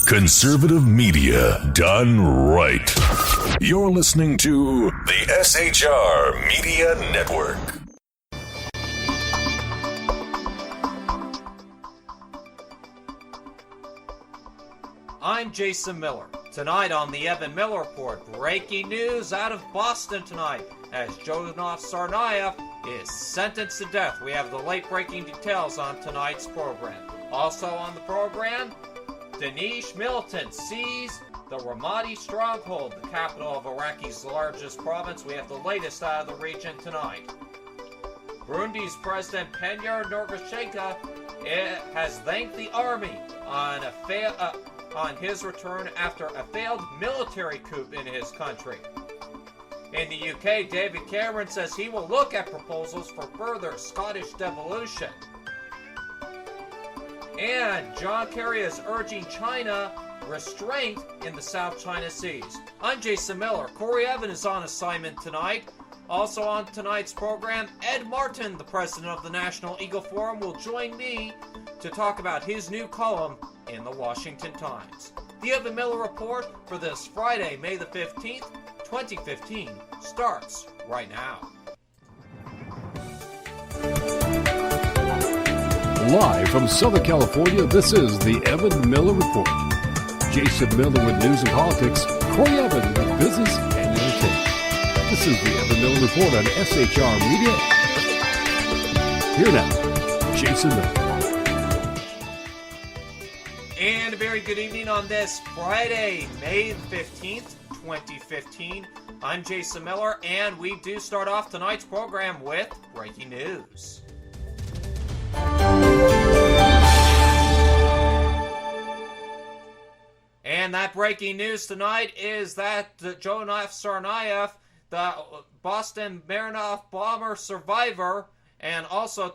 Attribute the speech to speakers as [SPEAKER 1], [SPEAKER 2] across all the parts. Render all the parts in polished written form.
[SPEAKER 1] Conservative media done right. You're listening to the SHR Media Network.
[SPEAKER 2] I'm Jason Miller. Tonight on the Evan Miller Report, breaking news out of Boston tonight as Jonaf Tsarnaev is sentenced to death. We have the late-breaking details on tonight's program. Also on the program, Danish militant sees the Ramadi stronghold, the capital of Iraqi's largest province. We have the latest out of the region tonight. Burundi's President Pierre Nkurunziza has thanked the army on his return after a failed military coup in his country. In the UK, David Cameron says he will look at proposals for further Scottish devolution. And John Kerry is urging China restraint in the South China Seas. I'm Jason Miller. Corey Evan is on assignment tonight. Also on tonight's program, Ed Martin, the president of the National Eagle Forum, will join me to talk about his new column in the Washington Times. The Evan Miller Report for this Friday, May the 15th, 2015, starts right now.
[SPEAKER 3] Live from Southern California, this is the Evan Miller Report. Jason Miller with news and politics, Corey Evan with business and entertainment. This is the Evan Miller Report on SHR Media. Here now, Jason Miller.
[SPEAKER 2] And a very good evening on this Friday, May 15th, 2015. I'm Jason Miller, and we do start off tonight's program with breaking news. And that breaking news tonight is that Jonaf Tsarnaev, the Boston Marathon bomber survivor, and also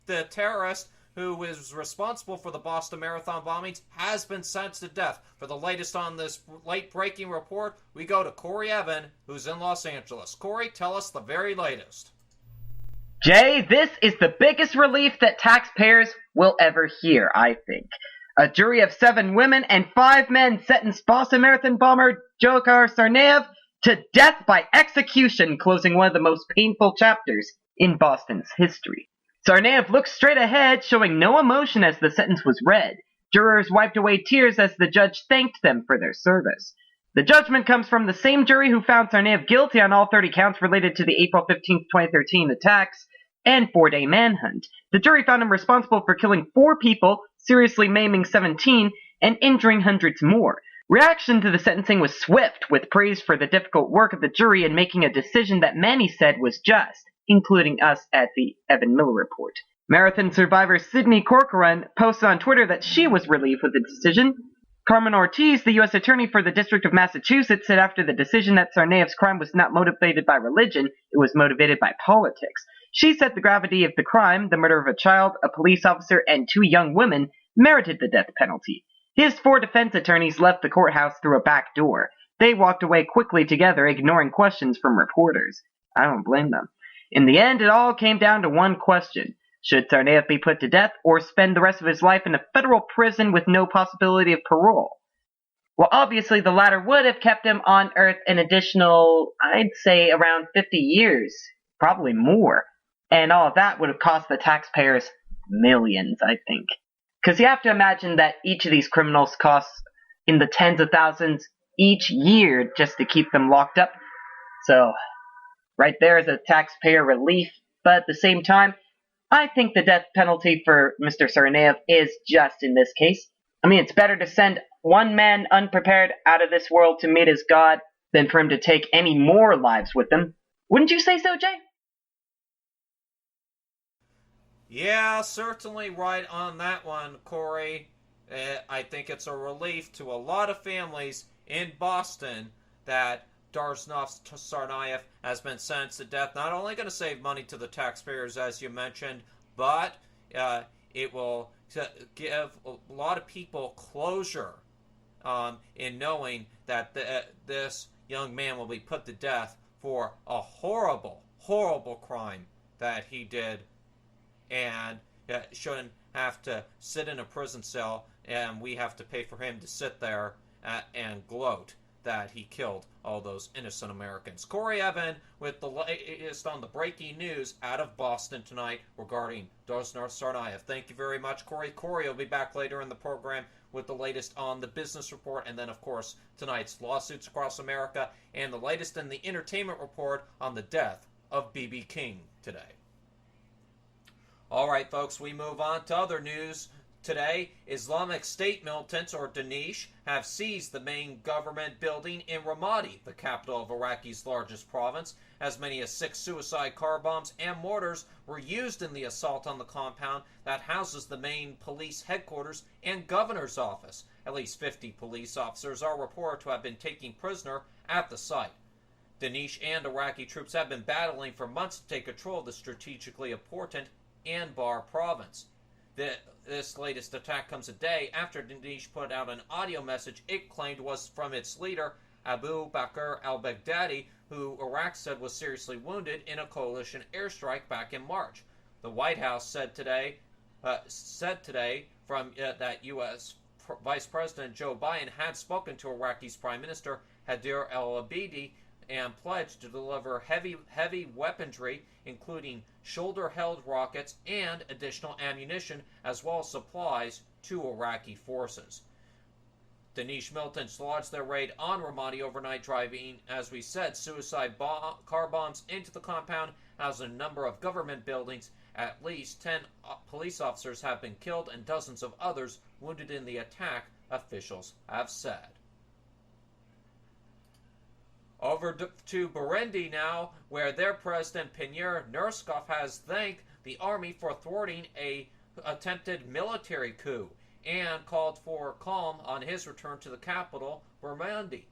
[SPEAKER 2] the terrorist who was responsible for the Boston Marathon bombings, has been sentenced to death. For the latest on this late-breaking report, we go to Corey Evan, who's in Los Angeles. Corey, tell us the very latest.
[SPEAKER 4] Jay, this is the biggest relief that taxpayers will ever hear, I think. A jury of 7 women and 5 men sentenced Boston Marathon bomber Jonaf Tsarnaev to death by execution, closing one of the most painful chapters in Boston's history. Tsarnaev looked straight ahead, showing no emotion as the sentence was read. Jurors wiped away tears as the judge thanked them for their service. The judgment comes from the same jury who found Tsarnaev guilty on all 30 counts related to the April 15, 2013 attacks and 4-day manhunt. The jury found him responsible for killing 4 people, seriously maiming 17, and injuring hundreds more. Reaction to the sentencing was swift, with praise for the difficult work of the jury in making a decision that many said was just, including us at the Evan Miller Report. Marathon survivor Sydney Corcoran posted on Twitter that she was relieved with the decision. Carmen Ortiz, the U.S. Attorney for the District of Massachusetts, said after the decision that Tsarnaev's crime was not motivated by religion, it was motivated by politics. She said the gravity of the crime, the murder of a child, a police officer, and 2 young women, merited the death penalty. His 4 defense attorneys left the courthouse through a back door. They walked away quickly together, ignoring questions from reporters. I don't blame them. In the end, it all came down to one question. Should Tsarnaev be put to death or spend the rest of his life in a federal prison with no possibility of parole? Well, obviously the latter would have kept him on Earth an additional, I'd say, around 50 years. Probably more. And all of that would have cost the taxpayers millions, I think. Because you have to imagine that each of these criminals costs in the tens of thousands each year just to keep them locked up. So, right there is a taxpayer relief. But at the same time, I think the death penalty for Mr. Tsarnaev is just in this case. I mean, it's better to send one man unprepared out of this world to meet his God than for him to take any more lives with him. Wouldn't you say so, Jay?
[SPEAKER 2] Yeah, certainly right on that one, Corey. I think it's a relief to a lot of families in Boston that Jonaf Tsarnaev has been sentenced to death. Not only going to save money to the taxpayers, as you mentioned, but it will give a lot of people closure in knowing that this young man will be put to death for a horrible, horrible crime that he did, and shouldn't have to sit in a prison cell and we have to pay for him to sit there and gloat that he killed all those innocent Americans. Corey Evan with the latest on the breaking news out of Boston tonight regarding Doznar Tsarnaev. Thank you very much, Corey. Corey will be back later in the program with the latest on the business report, and then, of course, tonight's lawsuits across America, and the latest in the entertainment report on the death of B.B. King today. All right, folks, we move on to other news. Today, Islamic State militants, or Daesh, have seized the main government building in Ramadi, the capital of Iraqi's largest province. As many as 6 suicide car bombs and mortars were used in the assault on the compound that houses the main police headquarters and governor's office. At least 50 police officers are reported to have been taken prisoner at the site. Daesh and Iraqi troops have been battling for months to take control of the strategically important Anbar province. This latest attack comes a day after Daesh put out an audio message it claimed was from its leader, Abu Bakr al-Baghdadi, who Iraq said was seriously wounded in a coalition airstrike back in March. The White House said today that U.S. Vice President Joe Biden had spoken to Iraqi's Prime Minister Haider al-Abadi and pledged to deliver heavy weaponry, including shoulder-held rockets and additional ammunition, as well as supplies to Iraqi forces. Daesh militants launched their raid on Ramadi overnight, driving, as we said, suicide car bombs into the compound, as a number of government buildings. At least 10 police officers have been killed and dozens of others wounded in the attack, officials have said. Over to Burundi now, where their president Pierre Nkurunziza has thanked the army for thwarting a attempted military coup and called for calm on his return to the capital, Burundi.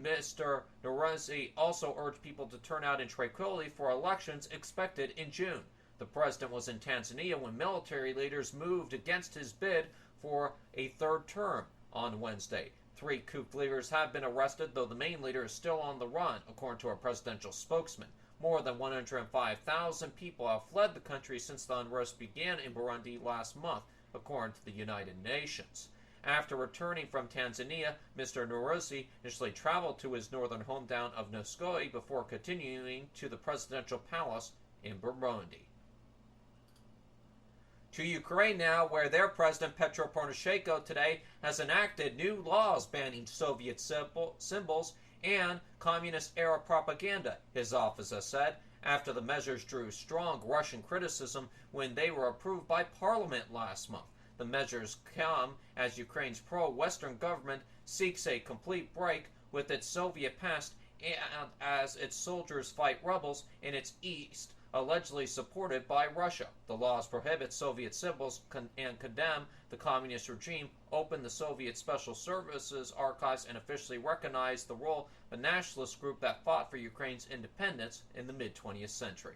[SPEAKER 2] Mr. Nkurunziza also urged people to turn out in tranquility for elections expected in June. The president was in Tanzania when military leaders moved against his bid for a third term on Wednesday. 3 coup leaders have been arrested, though the main leader is still on the run, according to a presidential spokesman. More than 105,000 people have fled the country since the unrest began in Burundi last month, according to the United Nations. After returning from Tanzania, Mr. Nkurunziza initially traveled to his northern hometown of Noskoe before continuing to the presidential palace in Burundi. To Ukraine now, where their president Petro Poroshenko today has enacted new laws banning Soviet symbols and communist-era propaganda, his office has said, after the measures drew strong Russian criticism when they were approved by parliament last month. The measures come as Ukraine's pro-Western government seeks a complete break with its Soviet past and as its soldiers fight rebels in its east, allegedly supported by Russia. The laws prohibit Soviet symbols and condemn the communist regime, open the Soviet Special Services archives, and officially recognize the role of a nationalist group that fought for Ukraine's independence in the mid-20th century.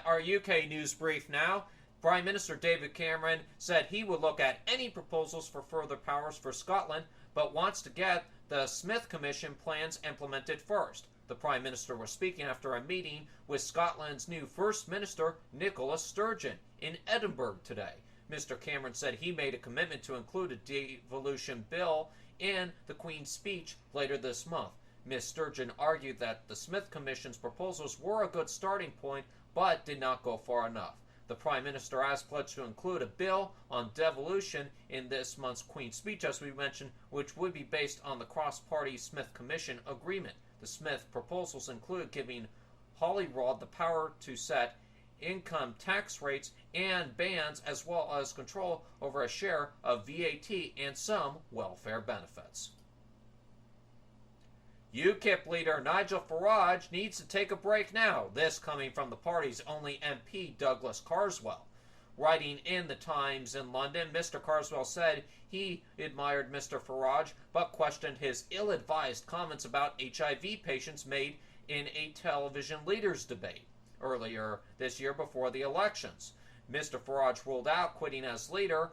[SPEAKER 2] Our UK news brief now. Prime Minister David Cameron said he would look at any proposals for further powers for Scotland, but wants to get the Smith Commission plans implemented first. The Prime Minister was speaking after a meeting with Scotland's new First Minister, Nicola Sturgeon, in Edinburgh today. Mr. Cameron said he made a commitment to include a devolution bill in the Queen's speech later this month. Ms. Sturgeon argued that the Smith Commission's proposals were a good starting point, but did not go far enough. The Prime Minister has pledged to include a bill on devolution in this month's Queen's speech, as we mentioned, which would be based on the cross-party Smith Commission agreement. The Smith proposals include giving Holyrood the power to set income tax rates and bans, as well as control over a share of VAT and some welfare benefits. UKIP leader Nigel Farage needs to take a break now, this coming from the party's only MP, Douglas Carswell. Writing in the Times in London, Mr. Carswell said he admired Mr. Farage, but questioned his ill-advised comments about HIV patients made in a television leaders debate earlier this year before the elections. Mr. Farage ruled out quitting as leader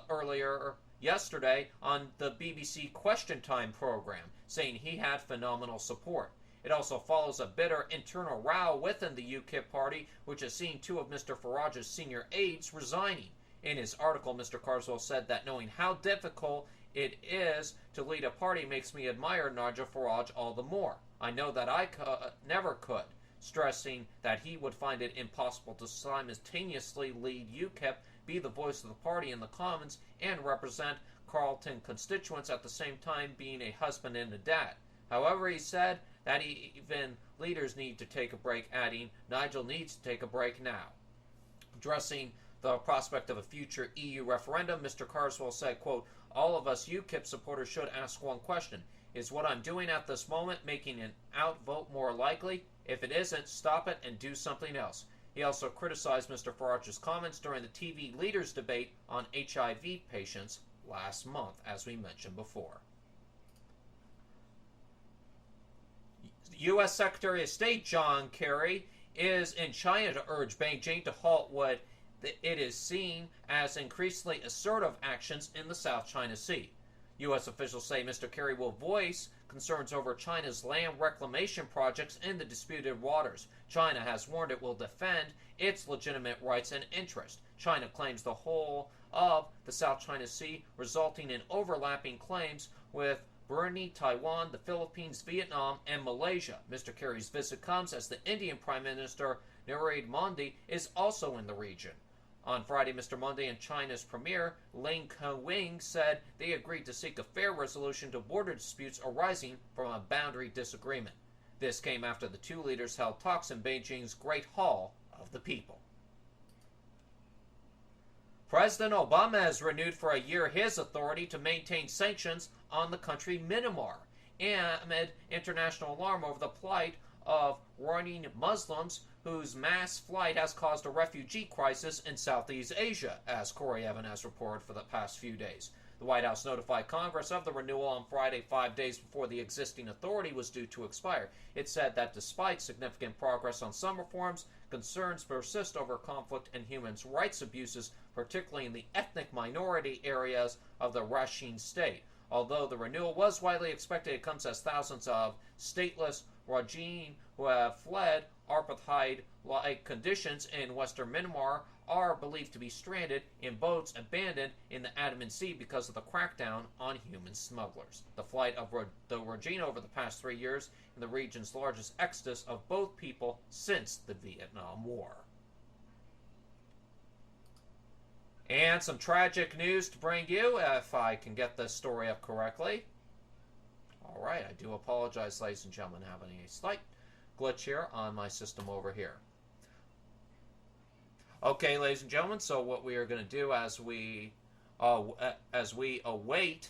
[SPEAKER 2] earlier yesterday on the BBC Question Time program, saying he had phenomenal support. It also follows a bitter internal row within the UKIP party, which has seen 2 of Mr. Farage's senior aides resigning. In his article, Mr. Carswell said that knowing how difficult it is to lead a party makes me admire Nigel Farage all the more. I know that I never could, stressing that he would find it impossible to simultaneously lead UKIP, be the voice of the party in the Commons, and represent Carlton constituents at the same time being a husband and a dad. However, he said that even leaders need to take a break, adding, Nigel needs to take a break now. Addressing the prospect of a future EU referendum, Mr. Carswell said, quote, all of us UKIP supporters should ask one question. Is what I'm doing at this moment making an outvote more likely? If it isn't, stop it and do something else. He also criticized Mr. Farage's comments during the TV leaders debate on HIV patients last month, as we mentioned before. U.S. Secretary of State John Kerry is in China to urge Beijing to halt what it is seen as increasingly assertive actions in the South China Sea. U.S. officials say Mr. Kerry will voice concerns over China's land reclamation projects in the disputed waters. China has warned it will defend its legitimate rights and interests. China claims the whole of the South China Sea, resulting in overlapping claims with Brunei, Taiwan, the Philippines, Vietnam, and Malaysia. Mr. Kerry's visit comes as the Indian Prime Minister Narendra Modi is also in the region. On Friday, Mr. Modi and China's Premier Ling Ke-wing said they agreed to seek a fair resolution to border disputes arising from a boundary disagreement. This came after the two leaders held talks in Beijing's Great Hall of the People. President Obama has renewed for a year his authority to maintain sanctions on the country Myanmar amid international alarm over the plight of Rohingya Muslims whose mass flight has caused a refugee crisis in Southeast Asia, as Corey Evans has reported for the past few days. The White House notified Congress of the renewal on Friday, 5 days before the existing authority was due to expire. It said that despite significant progress on some reforms, concerns persist over conflict and human rights abuses, particularly in the ethnic minority areas of the Rakhine state. Although the renewal was widely expected, it comes as thousands of stateless Rohingya who have fled apartheid-like conditions in western Myanmar are believed to be stranded in boats abandoned in the Andaman Sea because of the crackdown on human smugglers. The flight of the Rohingya over the past 3 years in the region's largest exodus of both people since the Vietnam War. And some tragic news to bring you, if I can get this story up correctly. Alright, I do apologize, ladies and gentlemen, having a slight glitch here on my system over here. Okay, ladies and gentlemen, so what we are going to do as we await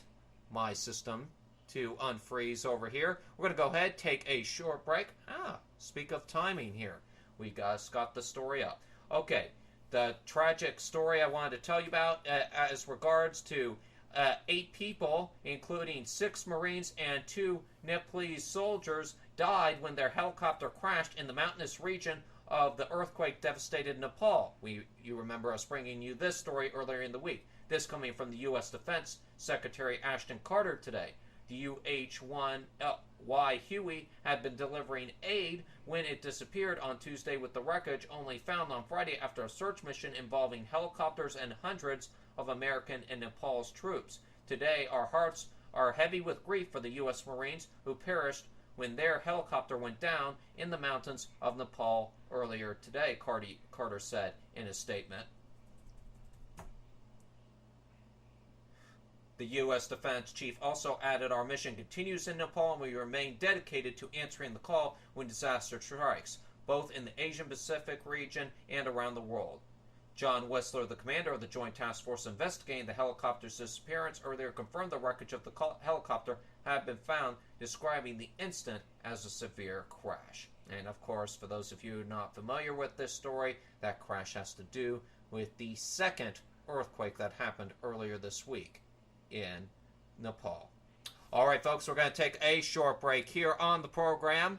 [SPEAKER 2] my system to unfreeze over here, we're going to go ahead, take a short break. Speak of timing here. We got the story up. Okay, the tragic story I wanted to tell you about as regards to 8 people, including 6 Marines and 2 Nepalese soldiers, died when their helicopter crashed in the mountainous region of the earthquake-devastated Nepal. You remember us bringing you this story earlier in the week. This coming from the U.S. Defense Secretary Ashton Carter today. The UH-1Y Huey had been delivering aid when it disappeared on Tuesday, with the wreckage only found on Friday after a search mission involving helicopters and hundreds of American and Nepal's troops. Today, our hearts are heavy with grief for the U.S. Marines who perished when their helicopter went down in the mountains of Nepal earlier today, Carter said in a statement. The U.S. Defense Chief also added, our mission continues in Nepal and we remain dedicated to answering the call when disaster strikes, both in the Asian Pacific region and around the world. John Whistler, the commander of the Joint Task Force investigating the helicopter's disappearance, earlier confirmed the wreckage of the helicopter had been found, describing the incident as a severe crash. And of course, for those of you not familiar with this story, that crash has to do with the second earthquake that happened earlier this week in Nepal. All right, folks, we're going to take a short break here on the program.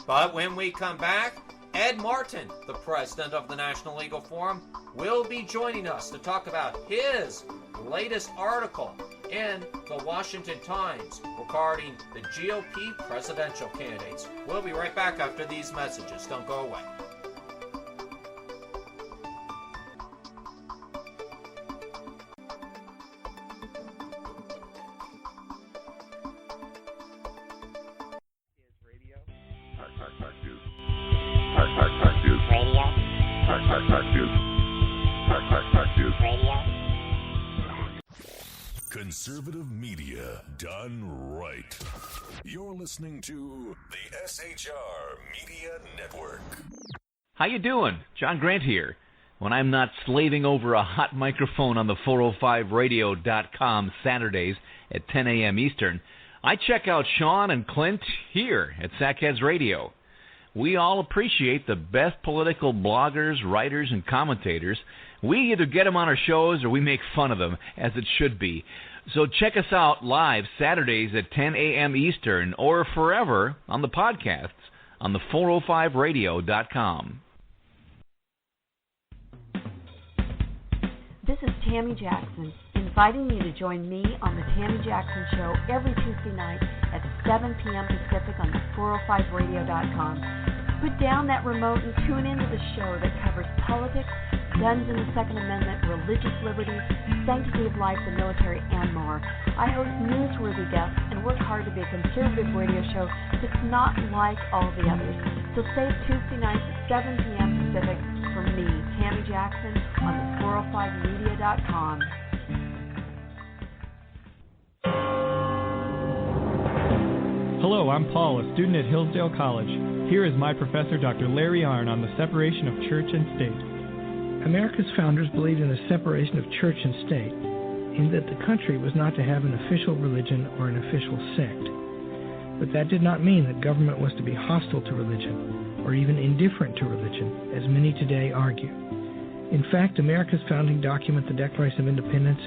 [SPEAKER 2] But when we come back, Ed Martin, the president of the National Legal Forum, will be joining us to talk about his latest article in the Washington Times regarding the GOP presidential candidates. We'll be right back after these messages. Don't go away.
[SPEAKER 1] Conservative media done right. You're listening to the SHR Media Network.
[SPEAKER 5] How you doing? John Grant here. When I'm not slaving over a hot microphone on the 405radio.com Saturdays at 10 a.m. Eastern, I check out Sean and Clint here at Sackheads Radio. We all appreciate the best political bloggers, writers, and commentators. We either get them on our shows or we make fun of them, as it should be. So check us out live Saturdays at 10 a.m. Eastern or forever on the podcasts on the 405radio.com.
[SPEAKER 6] This is Tammy Jackson, inviting you to join me on the Tammy Jackson Show every Tuesday night at 7 p.m. Pacific on the 405radio.com. Put down that remote and tune into the show that covers politics, guns and the Second Amendment, religious liberties, sanctity of life, the military, and more. I host newsworthy guests and work hard to be a conservative radio show that's not like all the others. So save Tuesday nights at 7 p.m. Pacific for me, Tammy Jackson, on the 405media.com.
[SPEAKER 7] Hello, I'm Paul, a student at Hillsdale College. Here is my professor, Dr. Larry Arnn, on the separation of church and state.
[SPEAKER 8] America's founders believed in the separation of church and state, in that the country was not to have an official religion or an official sect. But that did not mean that government was to be hostile to religion, or even indifferent to religion, as many today argue. In fact, America's founding document, the Declaration of Independence,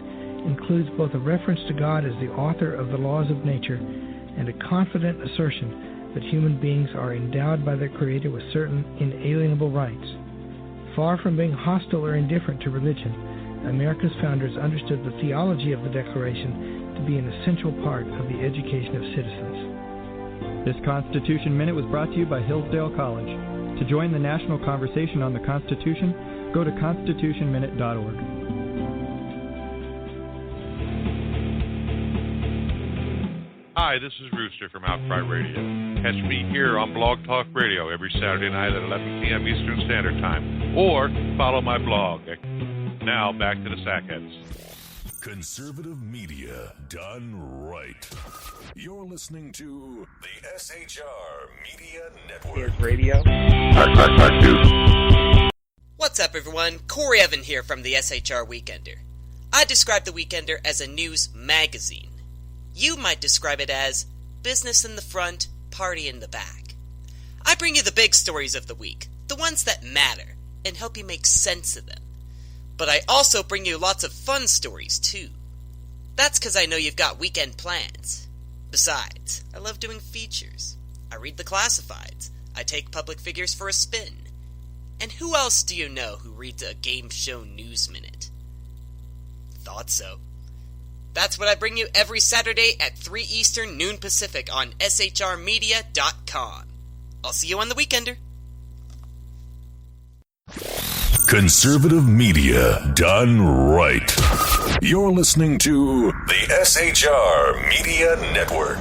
[SPEAKER 8] includes both a reference to God as the author of the laws of nature and a confident assertion that human beings are endowed by their Creator with certain inalienable rights. Far from being hostile or indifferent to religion, America's founders understood the theology of the Declaration to be an essential part of the education of citizens.
[SPEAKER 7] This Constitution Minute was brought to you by Hillsdale College. To join the national conversation on the Constitution, go to constitutionminute.org.
[SPEAKER 9] Hi, this is Rooster from Outcry Radio. Catch me here on Blog Talk Radio every Saturday night at 11 p.m. Eastern Standard Time, or follow my blog. Now, back to the Sackheads.
[SPEAKER 1] Conservative media done right. You're listening to the SHR Media Network.
[SPEAKER 4] Radio.
[SPEAKER 10] What's up, everyone? Corey Evan here from the SHR Weekender. I describe the Weekender as a news magazine. You might describe it as business in the front, party in the back. I bring you the big stories of the week, the ones that matter, and help you make sense of them. But I also bring you lots of fun stories, too. That's because I know you've got weekend plans. Besides, I love doing features. I read the classifieds. I take public figures for a spin. And who else do you know who reads a game show news minute? Thought so. That's what I bring you every Saturday at 3 Eastern, noon Pacific on shrmedia.com. I'll see you on the Weekender.
[SPEAKER 1] Conservative media done right. You're listening to the SHR Media Network.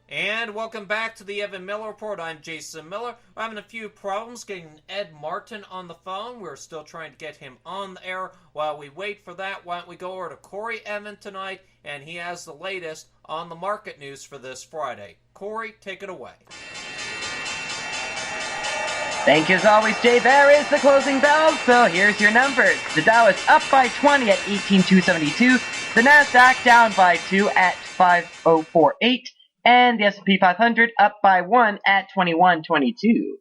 [SPEAKER 2] And welcome back to the Evan Miller Report. I'm Jason Miller. We're having a few problems getting Ed Martin on the phone. We're still trying to get him on the air. While we wait for that, why don't we go over to Corey Evan tonight, and he has the latest on the market news for this Friday. Corey, take it away.
[SPEAKER 4] Thank you as always, Jay. There is the closing bell, so here's your numbers. The Dow is up by 20 at 18,272. The NASDAQ down by 2 at 5048. And the S&P 500 up by 1 at 2122.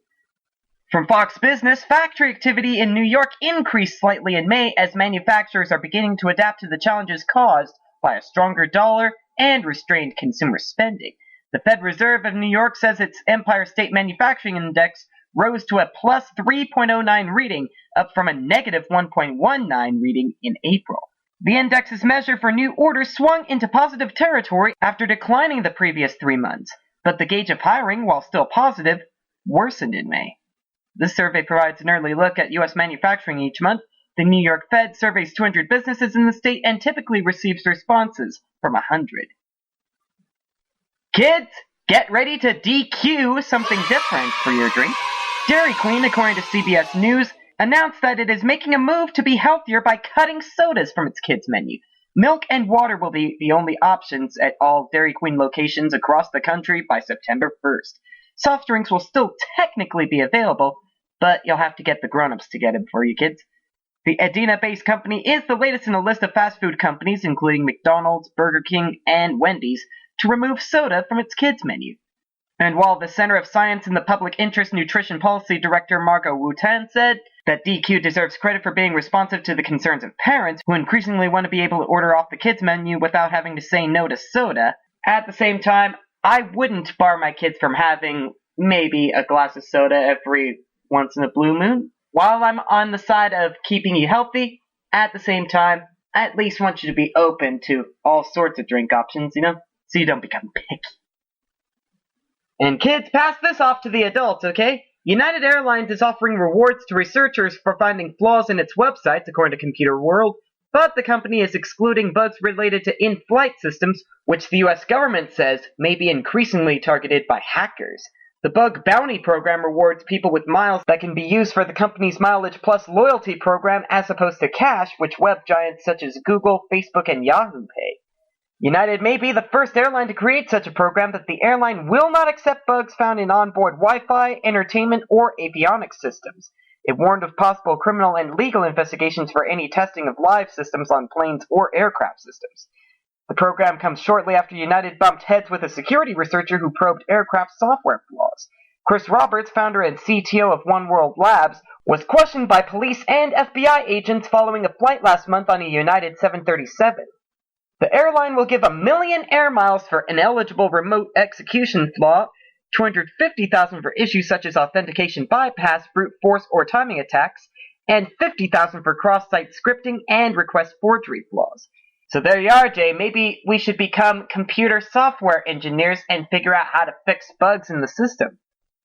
[SPEAKER 4] From Fox Business, factory activity in New York increased slightly in May as manufacturers are beginning to adapt to the challenges caused by a stronger dollar and restrained consumer spending. The Fed Reserve of New York says its Empire State Manufacturing Index rose to a plus 3.09 reading, up from a negative 1.19 reading in April. The index's measure for new orders swung into positive territory after declining the previous 3 months, but the gauge of hiring, while still positive, worsened in May. This survey provides an early look at U.S. manufacturing each month. The New York Fed surveys 200 businesses in the state and typically receives responses from 100. Kids, get ready to DQ something different for your drink. Dairy Queen, according to CBS News, announced that it is making a move to be healthier by cutting sodas from its kids' menu. Milk and water will be the only options at all Dairy Queen locations across the country by September 1st. Soft drinks will still technically be available, but you'll have to get the grown-ups to get them for you kids. The Edina-based company is the latest in a list of fast food companies, including McDonald's, Burger King, and Wendy's, to remove soda from its kids' menu. And while the Center of Science in the Public Interest Nutrition Policy Director Margot Wu-Tan said that DQ deserves credit for being responsive to the concerns of parents who increasingly want to be able to order off the kids' menu without having to say no to soda, at the same time, I wouldn't bar my kids from having maybe a glass of soda every once in a blue moon. While I'm on the side of keeping you healthy, at the same time, I at least want you to be open to all sorts of drink options, so you don't become picky. And kids, pass this off to the adults, okay? United Airlines is offering rewards to researchers for finding flaws in its websites, according to Computer World, but the company is excluding bugs related to in-flight systems, which the US government says may be increasingly targeted by hackers. The Bug Bounty program rewards people with miles that can be used for the company's Mileage Plus loyalty program as opposed to cash, which web giants such as Google, Facebook, and Yahoo pay. United may be the first airline to create such a program, but the airline will not accept bugs found in onboard Wi-Fi, entertainment, or avionics systems. It warned of possible criminal and legal investigations for any testing of live systems on planes or aircraft systems. The program comes shortly after United bumped heads with a security researcher who probed aircraft software flaws. Chris Roberts, founder and CTO of One World Labs, was questioned by police and FBI agents following a flight last month on a United 737. The airline will give 1 million air miles for ineligible remote execution flaw, $250,000 for issues such as authentication bypass, brute force, or timing attacks, and $50,000 for cross-site scripting and request forgery flaws. So there you are, Jay. Maybe we should become computer software engineers and figure out how to fix bugs in the system.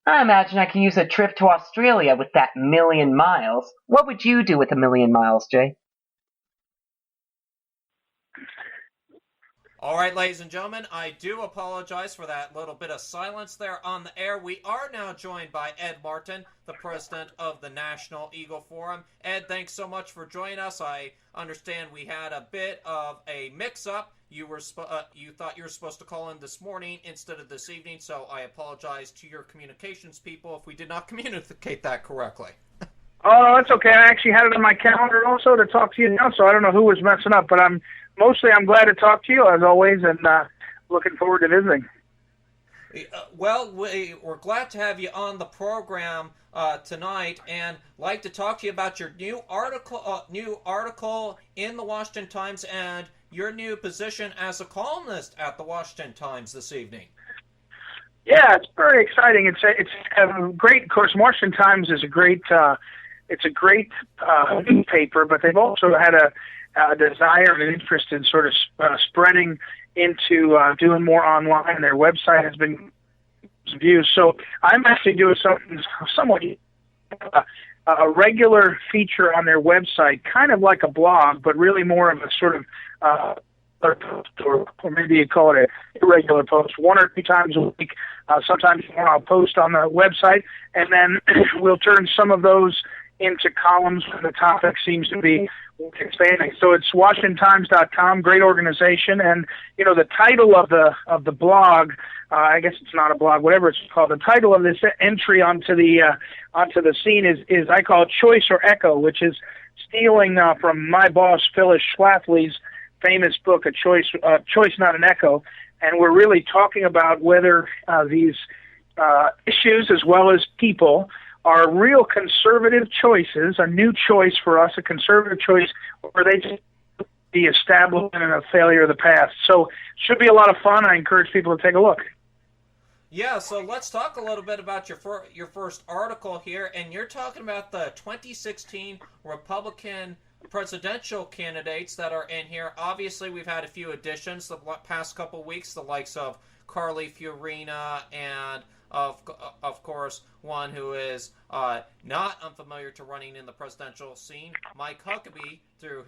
[SPEAKER 4] I imagine I could use a trip to Australia with that 1 million miles. What would you do with 1 million miles, Jay?
[SPEAKER 2] All right, ladies and gentlemen, I do apologize for that little bit of silence there on the air. We are now joined by Ed Martin, the president of the National Eagle Forum. Ed, thanks so much for joining us. I understand we had a bit of a mix-up. You thought you were supposed to call in this morning instead of this evening, so I apologize to your communications people if we did not communicate that correctly.
[SPEAKER 11] Oh, no, that's okay. I actually had it on my calendar also to talk to you now, so I don't know who was messing up, but I'm glad to talk to you, as always, and looking forward to visiting.
[SPEAKER 2] Well, we're glad to have you on the program tonight, and like to talk to you about your new article in the Washington Times and your new position as a columnist at the Washington Times this evening.
[SPEAKER 11] Yeah, it's very exciting. It's great. Of course, Washington Times is a great newspaper, but they've also had a desire and an interest in sort of spreading into doing more online. Their website has been views. So I'm actually doing something somewhat a regular feature on their website, kind of like a blog, but really more of a sort of or maybe you call it an irregular post, 1 or 2 times a week. Sometimes more I'll post on the website, and then we'll turn some of those into columns when the topic seems to be expanding. So it's WashingtonTimes.com, great organization, and the title of the blog, I guess it's not a blog, whatever it's called. The title of this entry onto the scene is I call it Choice or Echo, which is stealing from my boss Phyllis Schlafly's famous book, A Choice Not an Echo, and we're really talking about whether these issues as well as people are real conservative choices, a new choice for us, a conservative choice, or they just the establishment and a failure of the past. So should be a lot of fun. I encourage people to take a look.
[SPEAKER 2] Yeah, so let's talk a little bit about your first article here, and you're talking about the 2016 Republican presidential candidates that are in here. Obviously, we've had a few additions the past couple weeks, the likes of Carly Fiorina, and of course, one who is not unfamiliar to running in the presidential scene, Mike Huckabee, threw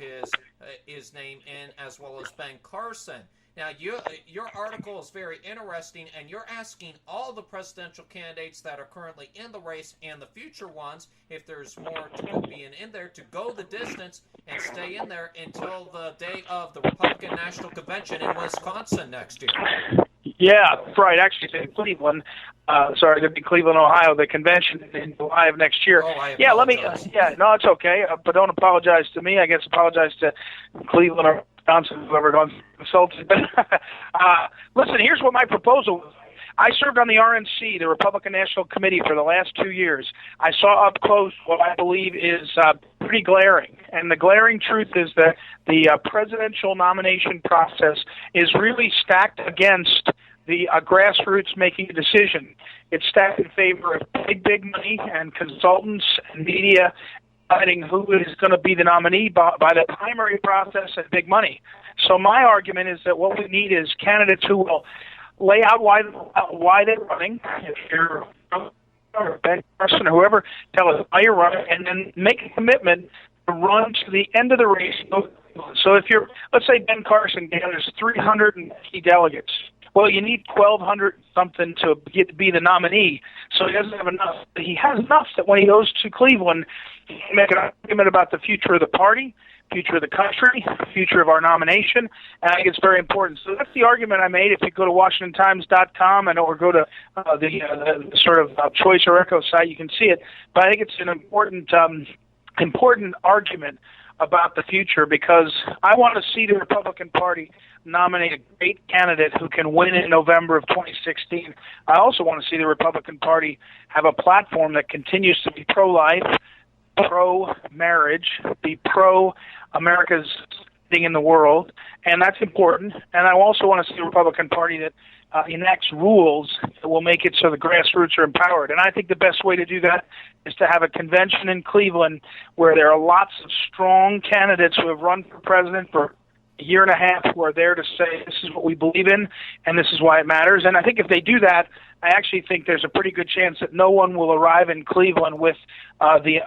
[SPEAKER 2] his name in, as well as Ben Carson. Now, your article is very interesting, and you're asking all the presidential candidates that are currently in the race and the future ones, if there's more to be in there, to go the distance and stay in there until the day of the Republican National Convention in Wisconsin next year.
[SPEAKER 11] Yeah, right. Actually, it's in Cleveland. It'll be Cleveland, Ohio, the convention in July of next year.
[SPEAKER 2] Oh, I apologize.
[SPEAKER 11] Yeah, no, it's okay. But don't apologize to me. I guess apologize to Cleveland or Wisconsin, whoever got consulted. But listen, here's what my proposal was. I served on the RNC, the Republican National Committee, for the last 2 years. I saw up close what I believe is pretty glaring. And the glaring truth is that the presidential nomination process is really stacked against the grassroots making a decision. It's stacked in favor of big money and consultants and media deciding who is going to be the nominee by the primary process and big money. So my argument is that what we need is candidates who will lay out why they're running. If you're or Ben Carson or whoever, tell us why you're running, and then make a commitment to run to the end of the race. So if you're, let's say Ben Carson gathers 350 delegates, well, you need 1,200 something to be the nominee. So he doesn't have enough. But he has enough that when he goes to Cleveland, he can make an argument about the future of the party, future of the country, future of our nomination, and I think it's very important. So that's the argument I made. If you go to WashingtonTimes.com or go to the sort of Choice or Echo site, you can see it. But I think it's an important argument about the future, because I want to see the Republican Party nominate a great candidate who can win in November of 2016. I also want to see the Republican Party have a platform that continues to be pro-life, pro-marriage, be pro-America's thing in the world, and that's important. And I also want to see a Republican Party that enacts rules that will make it so the grassroots are empowered. And I think the best way to do that is to have a convention in Cleveland where there are lots of strong candidates who have run for president for a year and a half who are there to say this is what we believe in and this is why it matters. And I think if they do that, I actually think there's a pretty good chance that no one will arrive in Cleveland with the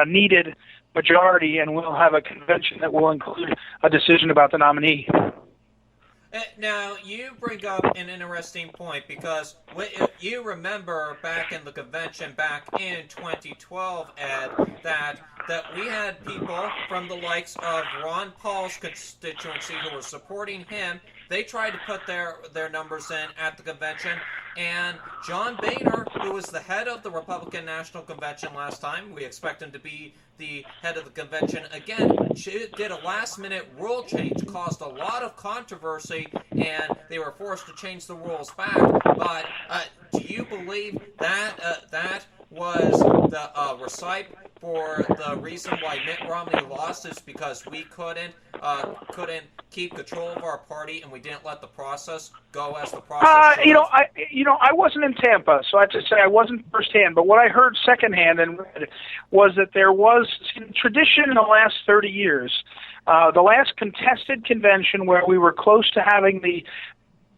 [SPEAKER 11] needed majority, and we'll have a convention that will include a decision about the nominee.
[SPEAKER 2] Now, you bring up an interesting point, because you remember back in the convention back in 2012, Ed, that we had people from the likes of Ron Paul's constituency who were supporting him. They tried to put their numbers in at the convention, and John Boehner, who was the head of the Republican National Convention last time, we expect him to be the head of the convention again, did a last-minute rule change, caused a lot of controversy, and they were forced to change the rules back. But do you believe that that was the recite for the reason why Mitt Romney lost, is because we couldn't keep control of our party and we didn't let the process go as the process
[SPEAKER 11] I wasn't in Tampa, so I have to say I wasn't firsthand, but what I heard secondhand and read was that there was tradition in the last 30 years. The last contested convention where we were close to having the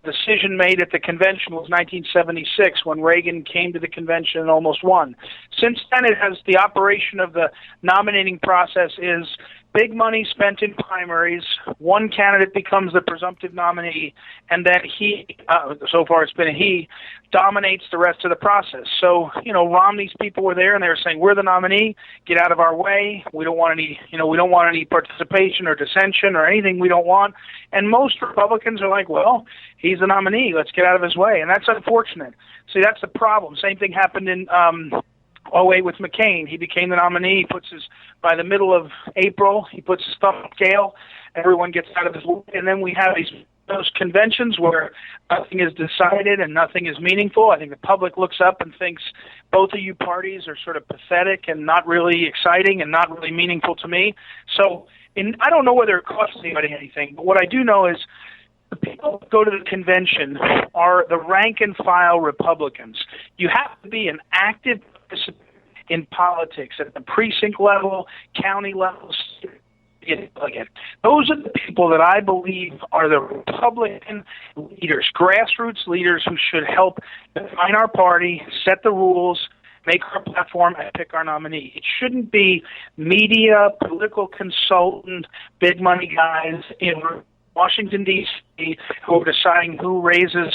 [SPEAKER 11] decision made at the convention was 1976, when Reagan came to the convention and almost won. Since then, it has the operation of the nominating process is big money spent in primaries, one candidate becomes the presumptive nominee, and then he, so far it's been a he, dominates the rest of the process. So, Romney's people were there and they were saying, we're the nominee, get out of our way, we don't want any participation or dissension or anything we don't want. And most Republicans are like, well, he's the nominee, let's get out of his way. And that's unfortunate. See, that's the problem. Same thing happened in 2008 with McCain. He became the nominee. By the middle of April, he puts his thumb on the scale. Everyone gets out of his way, and then we have those conventions where nothing is decided and nothing is meaningful. I think the public looks up and thinks both of you parties are sort of pathetic and not really exciting and not really meaningful to me. So I don't know whether it costs anybody anything, but what I do know is the people who go to the convention are the rank and file Republicans. You have to be an active participant in politics at the precinct level, county level, be a delegate. Those are the people that I believe are the Republican leaders, grassroots leaders who should help define our party, set the rules, make our platform, and pick our nominee. It shouldn't be media, political consultant, big money guys in Washington, D.C. who are deciding who raises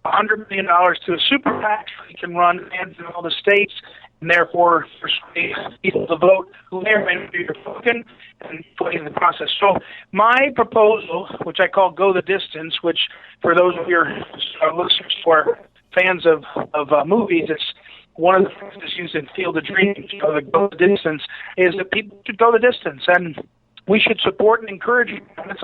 [SPEAKER 11] $100 million to a super PAC so he can run ads in all the states and therefore persuade people to vote who may or may not be Republican and put in the process. So my proposal, which I call Go the Distance, which for those of your listeners who are fans of movies, it's one of the phrases used in Field of Dreams, the Go the Distance, is that people should go the distance. And we should support and encourage candidates.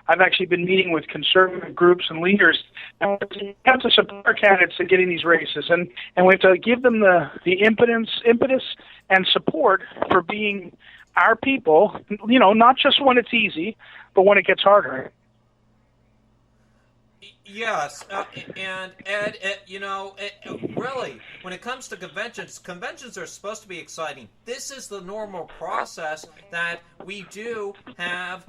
[SPEAKER 11] I've actually been meeting with conservative groups and leaders, and we have to support candidates in getting these races, and we have to give them the impetus and support for being our people, not just when it's easy, but when it gets harder.
[SPEAKER 2] Yes, and Ed, really, when it comes to conventions are supposed to be exciting. This is the normal process that we do have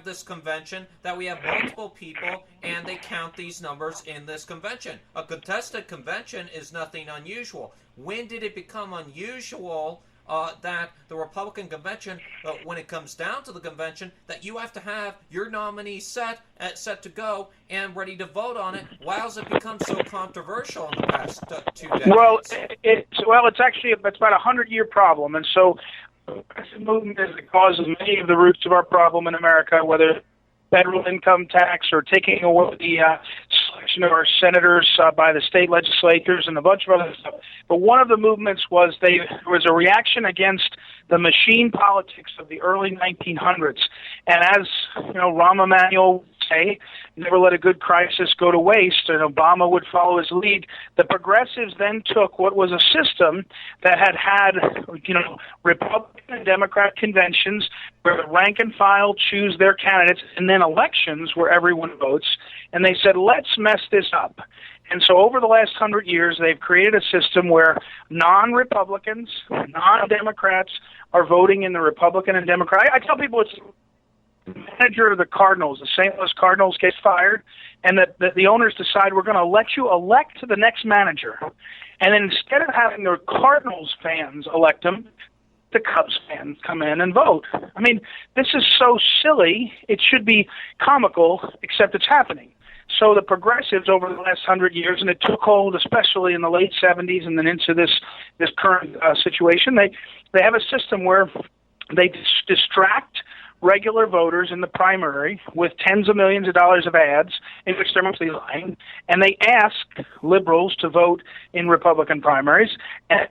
[SPEAKER 2] this convention, that we have multiple people, and they count these numbers in this convention. A contested convention is nothing unusual. When did it become unusual that the Republican convention, when it comes down to the convention, that you have to have your nominee set to go and ready to vote on it? Why has it become so controversial in the past 2 decades?
[SPEAKER 11] Well, it's actually about a 100-year problem, and so the movement is the cause of many of the roots of our problem in America, whether federal income tax or taking away the selection of our senators by the state legislatures and a bunch of other stuff. But one of the movements was there was a reaction against the machine politics of the early 1900s. And as Rahm Emanuel would say, never let a good crisis go to waste, and Obama would follow his lead. The progressives then took what was a system that had Republican and Democrat conventions where the rank and file choose their candidates, and then elections where everyone votes, and they said, let's mess this up. And so over the last 100 years, they've created a system where non-Republicans, non-Democrats are voting in the Republican and Democrat. I tell people it's the manager of the Cardinals, the St. Louis Cardinals, gets fired, and that the owners decide we're going to let you elect the next manager. And then instead of having the Cardinals fans elect them, the Cubs fans come in and vote. I mean, this is so silly. It should be comical, except it's happening. So the progressives over the last 100 years, and it took hold especially in the late 70s and then into this current situation, they have a system where they distract regular voters in the primary with tens of millions of dollars of ads in which they're mostly lying, and they ask liberals to vote in Republican primaries and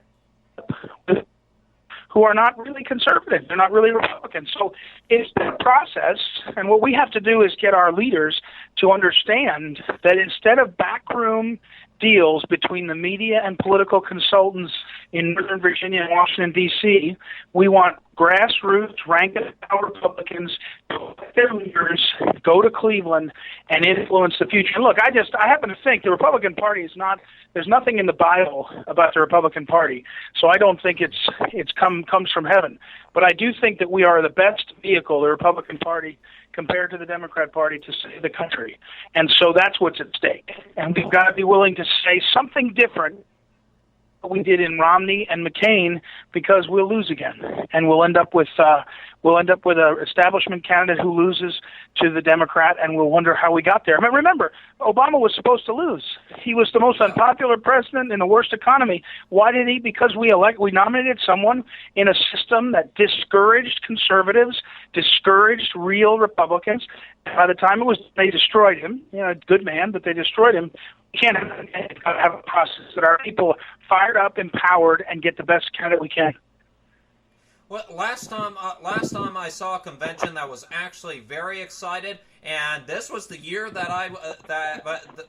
[SPEAKER 11] who are not really conservative. They're not really Republicans. So it's that process, and what we have to do is get our leaders to understand that instead of backroom deals between the media and political consultants in Northern Virginia and Washington, D.C., we want grassroots, rank-and-file Republicans to let their leaders go to Cleveland and influence the future. And look, I happen to think the Republican Party is not, there's nothing in the Bible about the Republican Party, so I don't think it's comes from heaven. But I do think that we are the best vehicle, the Republican Party, compared to the Democrat Party, to save the country. And so that's what's at stake. And we've got to be willing to say something different than we did in Romney and McCain, because we'll lose again, and we'll end up with an establishment candidate who loses to the Democrat, and we'll wonder how we got there. I mean, remember, Obama was supposed to lose. He was the most unpopular president in the worst economy. Why did he? Because we nominated someone in a system that discouraged conservatives, discouraged real Republicans. By the time they destroyed him. Good man, but they destroyed him. We can't have a process that our people are fired up, empowered, and get the best candidate we can.
[SPEAKER 2] Well, last time I saw a convention that was actually very excited, and this was the year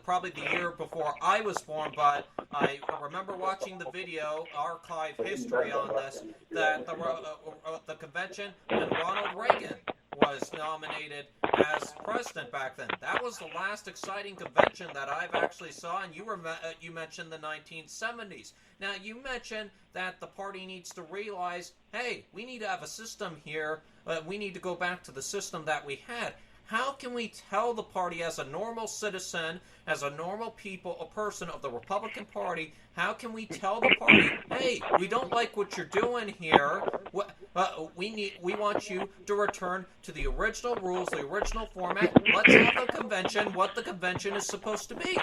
[SPEAKER 2] probably the year before I was born, but I remember watching the video, archive history on this, that the convention when Ronald Reagan was nominated as president back then. That was the last exciting convention that I've actually saw, and you mentioned the 1970s. Now, you mentioned that the party needs to realize, hey, we need to have a system here we need to go back to the system that we had. How can we tell the party as a normal citizen, as a normal people, a person of the Republican Party, how can we tell the party, hey, we don't like what you're doing here. We want you to return to the original rules, the original format. Let's have a convention, what the convention is supposed to be.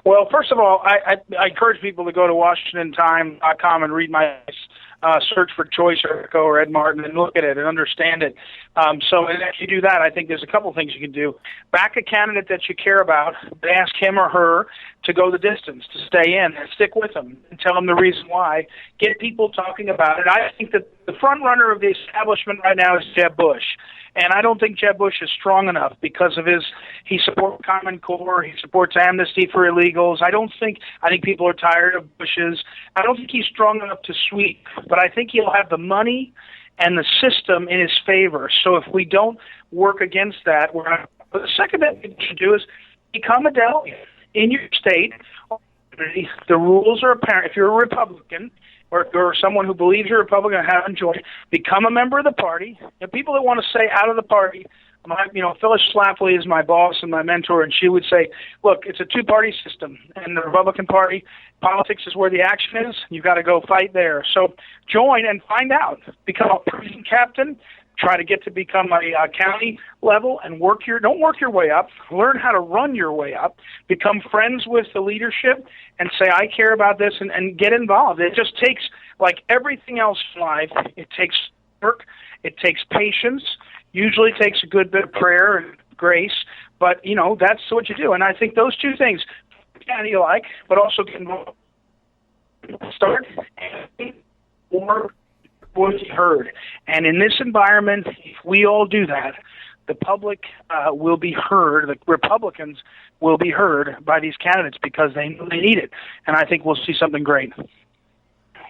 [SPEAKER 11] Well, first of all, I encourage people to go to WashingtonTime.com and read my search for Choice or Ed Martin and look at it and understand it. So if you do that, I think there's a couple things you can do. Back a candidate that you care about, ask him or her to go the distance, to stay in, and stick with them, and tell them the reason why. Get people talking about it. I think that the front runner of the establishment right now is Jeb Bush. And I don't think Jeb Bush is strong enough because of he supports Common Core, he supports amnesty for illegals. I think people are tired of Bush's. I don't think he's strong enough to sweep, but I think he'll have the money and the system in his favor. So if we don't work against that, the second thing you should do is become a delegate in your state. The rules are apparent. If you're a Republican, or someone who believes you're a Republican and haven't joined, become a member of the party. And people that want to stay out of the party, Phyllis Schlafly is my boss and my mentor, and she would say, look, it's a two-party system, and the Republican Party, politics is where the action is. You've got to go fight there. So join and find out. Become a precinct captain. Try to get to become a county level and don't work your way up. Learn how to run your way up. Become friends with the leadership and say, I care about this, and get involved. It just takes, like everything else in life, it takes work, it takes patience, usually takes a good bit of prayer and grace, but, that's what you do. And I think those two things, you like, but also get involved. Start or voice heard. And in this environment, if we all do that, the public will be heard, the Republicans will be heard by these candidates because they need it. And I think we'll see something great.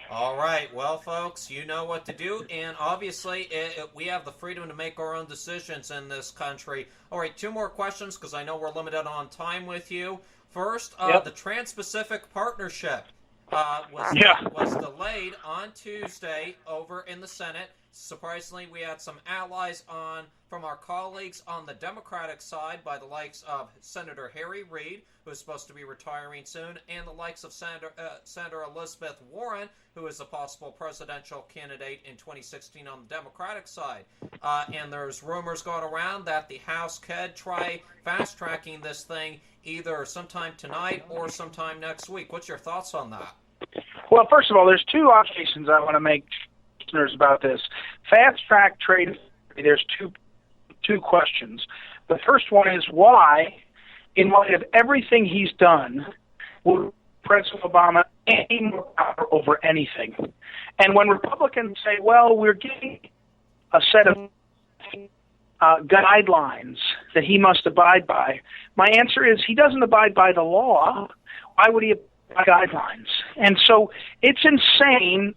[SPEAKER 2] All right. Well, folks, you know what to do. And obviously, we have the freedom to make our own decisions in this country. All right, two more questions because I know we're limited on time with you. First, the Trans-Pacific Partnership was delayed on Tuesday over in the Senate. Surprisingly, we had some allies from our colleagues on the Democratic side by the likes of Senator Harry Reid, who is supposed to be retiring soon, and the likes of Senator Elizabeth Warren, who is a possible presidential candidate in 2016 on the Democratic side. And there's rumors going around that the House could try fast-tracking this thing either sometime tonight or sometime next week. What's your thoughts on that?
[SPEAKER 11] Well, first of all, there's two observations I want to make listeners about this. Fast-track trade, there's two questions. The first one is why, in light of everything he's done, would President Obama any more power over anything? And when Republicans say, well, we're giving a set of guidelines that he must abide by, my answer is he doesn't abide by the law. Why would he abide by guidelines? And so it's insane.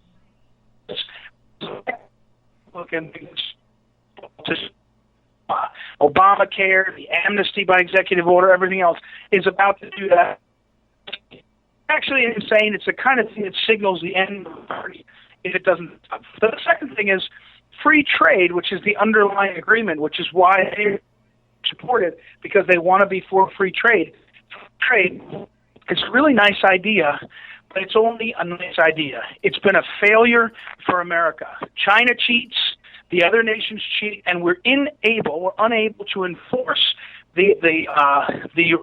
[SPEAKER 11] Obamacare, the amnesty by executive order, everything else is about to do that. Actually insane. It's the kind of thing that signals the end of the party if it doesn't stop. The second thing is free trade, which is the underlying agreement, which is why they support it, because they want to be for free trade. Free trade is a really nice idea, but it's only a nice idea. It's been a failure for America. China cheats, the other nations cheat, and we're unable to enforce the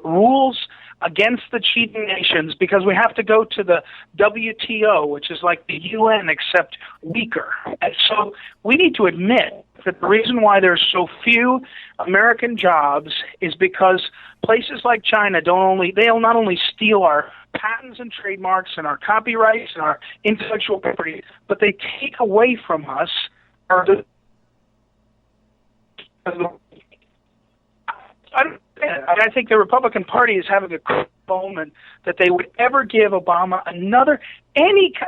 [SPEAKER 11] rules against the cheating nations because we have to go to the WTO, which is like the UN except weaker. And so we need to admit that the reason why there's so few American jobs is because places like China they'll not only steal our patents and trademarks and our copyrights and our intellectual property, but they take away from us I think the Republican Party is having a moment that they would ever give Obama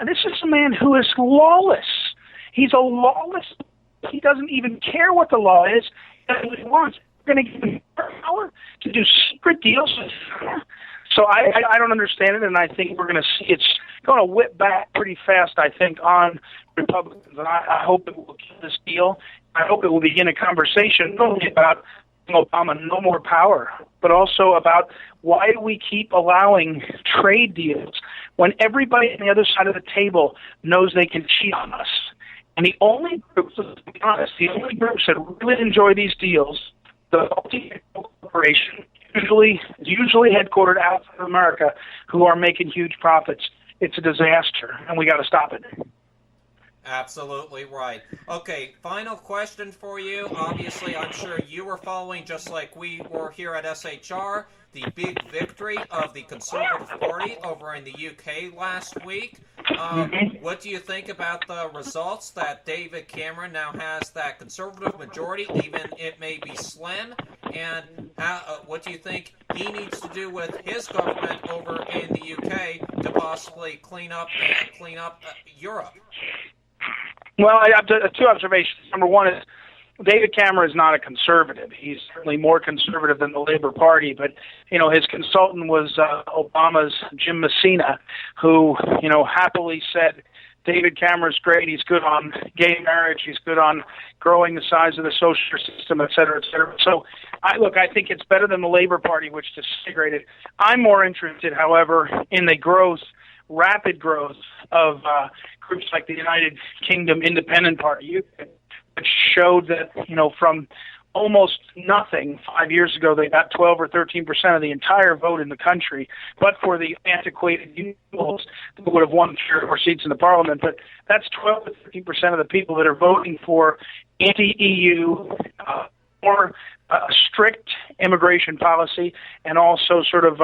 [SPEAKER 11] this is a man who is lawless. He's a lawless. He doesn't even care what the law is. That's what he wants. We're going to give him power to do secret deals with China So I don't understand it, and I think we're going to see it's going to whip back pretty fast, I think, on Republicans. And I hope it will kill this deal. I hope it will begin a conversation not only about Obama no more power, but also about why do we keep allowing trade deals when everybody on the other side of the table knows they can cheat on us. And the only groups, let's be honest, the only groups that really enjoy these deals, the multinational corporation, usually headquartered outside of America, who are making huge profits. It's a disaster, and we got to stop it.
[SPEAKER 2] Absolutely right. Okay, final question for you. Obviously, I'm sure you were following, just like we were here at SHR, the big victory of the Conservative Party over in the UK last week. What do you think about the results that David Cameron now has that Conservative majority, even it may be slim? And what do you think he needs to do with his government over in the UK to possibly clean up Europe?
[SPEAKER 11] Well, I have two observations. Number one is David Cameron is not a conservative. He's certainly more conservative than the Labour Party, but, his consultant was Obama's Jim Messina, who, happily said David Cameron's great. He's good on gay marriage. He's good on growing the size of the social system, et cetera, et cetera. So, I think it's better than the Labour Party, which disintegrated. I'm more interested, however, in the rapid growth of groups like the United Kingdom Independent Party, which showed that, from almost nothing 5 years ago, they got 12 or 13% of the entire vote in the country, but for the antiquated Liberals, who would have won 3 or 4 seats in the parliament. But that's 12 to 13% of the people that are voting for anti-EU, more strict immigration policy, and also sort of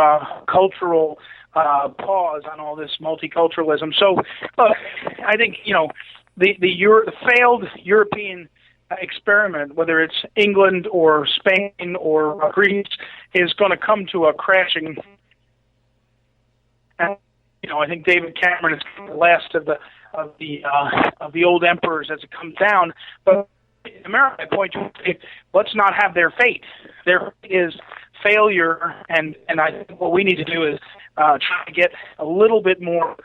[SPEAKER 11] cultural pause on all this multiculturalism. So, look, I think the failed European experiment, whether it's England or Spain or Greece, is going to come to a crashing. And, I think David Cameron is the last of the old emperors as it comes down. But in America, I point to, let's not have their fate. There is failure, and I think what we need to do is try to get a little bit more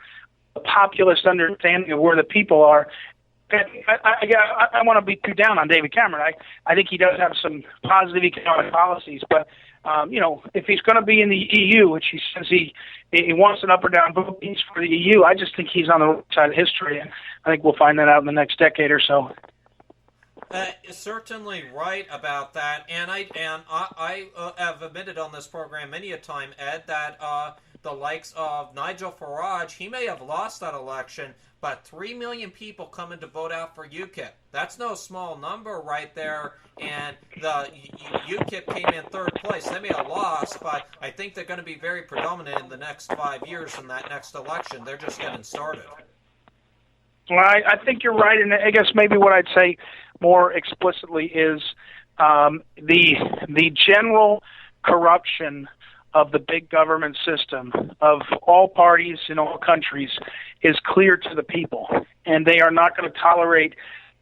[SPEAKER 11] populist understanding of where the people are. I want to be too down on David Cameron. I think he does have some positive economic policies, but if he's going to be in the EU, which he says he wants an up or down vote for the EU, I just think he's on the right side of history, and I think we'll find that out in the next decade or so.
[SPEAKER 2] Certainly right about that, and I have admitted on this program many a time, Ed, that the likes of Nigel Farage, he may have lost that election, but 3 million people coming to vote out for UKIP. That's no small number right there, and the UKIP came in third place. They may have lost, but I think they're going to be very predominant in the next 5 years in that next election. They're just getting started.
[SPEAKER 11] Well, I think you're right, and I guess maybe what I'd say more explicitly is the general corruption of the big government system of all parties in all countries is clear to the people, and they are not going to tolerate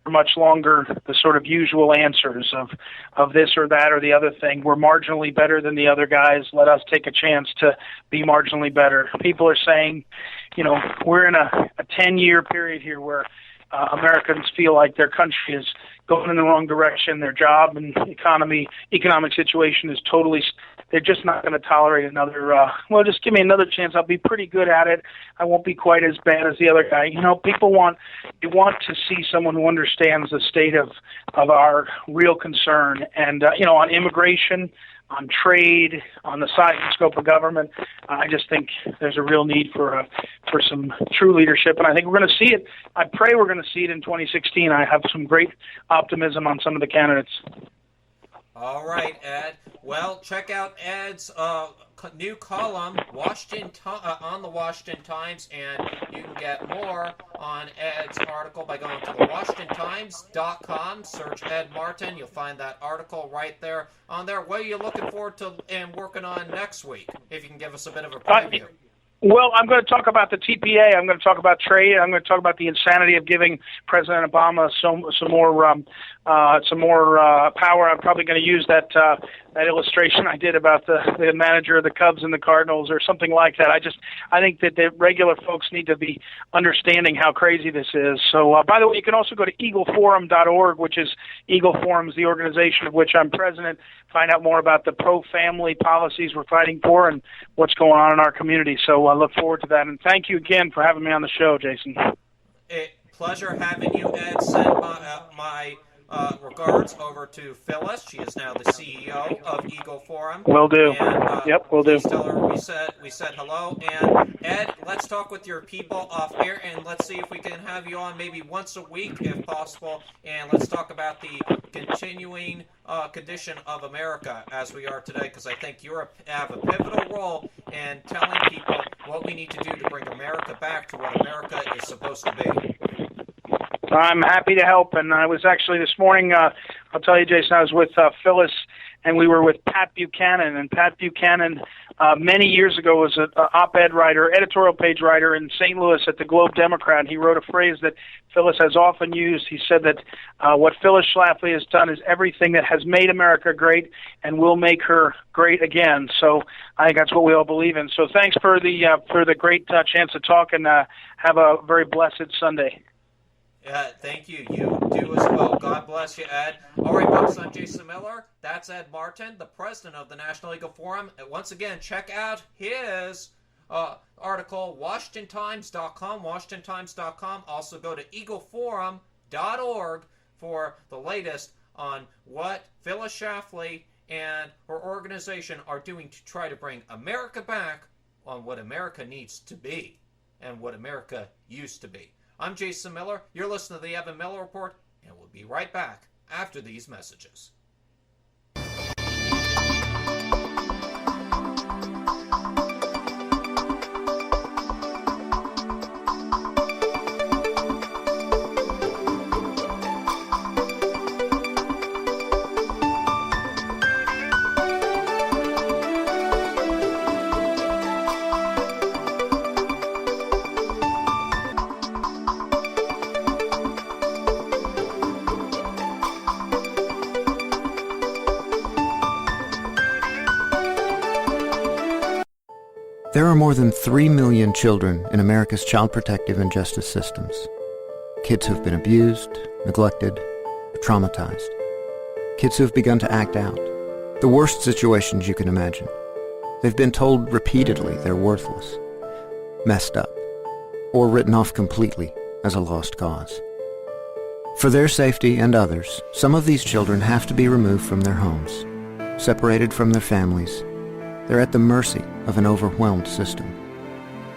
[SPEAKER 11] for much longer the sort of usual answers of this or that or the other thing. We're marginally better than the other guys. Let us take a chance to be marginally better. People are saying, we're in a 10-year period here where Americans feel like their country is going in the wrong direction. Their job and economic situation is totally. They're just not going to tolerate another. Just give me another chance. I'll be pretty good at it. I won't be quite as bad as the other guy. People want to see someone who understands the state of our real concern, and on immigration, on trade, on the size and scope of government. I just think there's a real need for some true leadership, and I think we're going to see it. I pray we're going to see it in 2016. I have some great optimism on some of the candidates.
[SPEAKER 2] All right, Ed. Well, check out Ed's new column, on the Washington Times, and you can get more on Ed's article by going to thewashingtontimes.com. Search Ed Martin. You'll find that article right there on there. What are you looking forward to and working on next week? If you can give us a bit of a preview.
[SPEAKER 11] Well, I'm going to talk about the TPA. I'm going to talk about trade. I'm going to talk about the insanity of giving President Obama some more some more power. I'm probably going to use that illustration I did about the manager of the Cubs and the Cardinals or something like that. I think that the regular folks need to be understanding how crazy this is. So, by the way, you can also go to eagleforum.org, which is Eagle Forum's the organization of which I'm president. Find out more about the pro-family policies we're fighting for and what's going on in our community. So I look forward to that. And thank you again for having me on the show, Jason.
[SPEAKER 2] Pleasure having you, Ed. Send my regards over to Phyllis. She is now the CEO of Eagle Forum.
[SPEAKER 11] Will do.
[SPEAKER 2] And,
[SPEAKER 11] yep, will do.
[SPEAKER 2] Tell her we said hello. And Ed, let's talk with your people off air, and let's see if we can have you on maybe once a week, if possible. And let's talk about the continuing condition of America as we are today, because I think you have a pivotal role in telling people what we need to do to bring America back to what America is supposed to be.
[SPEAKER 11] I'm happy to help, and I was actually this morning, I'll tell you, Jason, I was with Phyllis, and we were with Pat Buchanan, and Pat Buchanan many years ago was an op-ed writer, editorial page writer in St. Louis at the Globe Democrat, and he wrote a phrase that Phyllis has often used. He said that what Phyllis Schlafly has done is everything that has made America great and will make her great again. So I think that's what we all believe in. So thanks for the great chance to talk, and have a very blessed Sunday.
[SPEAKER 2] Thank you. You do as well. God bless you, Ed. All right, folks, I'm Jason Miller. That's Ed Martin, the president of the National Eagle Forum. And once again, check out his article, WashingtonTimes.com, WashingtonTimes.com. Also go to EagleForum.org for the latest on what Phyllis Schlafly and her organization are doing to try to bring America back on what America needs to be and what America used to be. I'm Jason Miller. You're listening to the Evan Miller Report, and we'll be right back after these messages.
[SPEAKER 12] There are more than 3 million children in America's child protective and justice systems. Kids who've been abused, neglected, or traumatized. Kids who've begun to act out. The worst situations you can imagine. They've been told repeatedly they're worthless, messed up, or written off completely as a lost cause. For their safety and others, some of these children have to be removed from their homes, separated from their families. They're at the mercy of an overwhelmed system.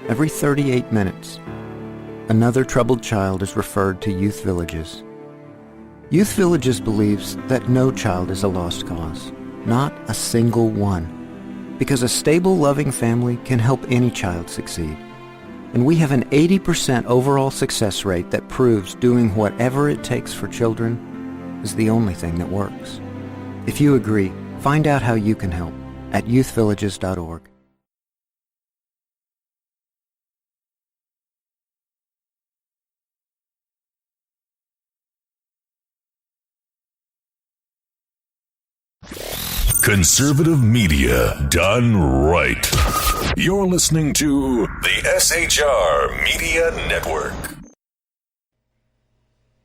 [SPEAKER 12] Every 38 minutes, another troubled child is referred to Youth Villages. Youth Villages believes that no child is a lost cause, not a single one, because a stable, loving family can help any child succeed. And we have an 80% overall success rate that proves doing whatever it takes for children is the only thing that works. If you agree, find out how you can help at youthvillages.org.
[SPEAKER 1] Conservative media done right. You're listening to the SHR Media Network.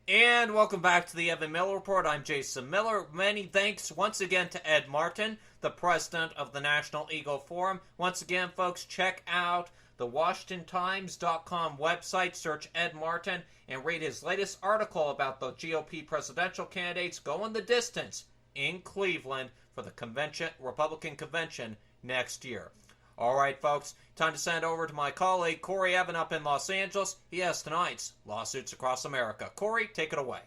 [SPEAKER 2] And welcome back to the Evan Miller Report. I'm Jason Miller. Many thanks once again to Ed Martin, the president of the National Eagle Forum. Once again, folks, check out the WashingtonTimes.com website, search Ed Martin, and read his latest article about the GOP presidential candidates going the distance in Cleveland for the Republican convention next year. All right, folks, time to send over to my colleague, Corey Evan, up in Los Angeles. He has tonight's Lawsuits Across America. Corey, take it away.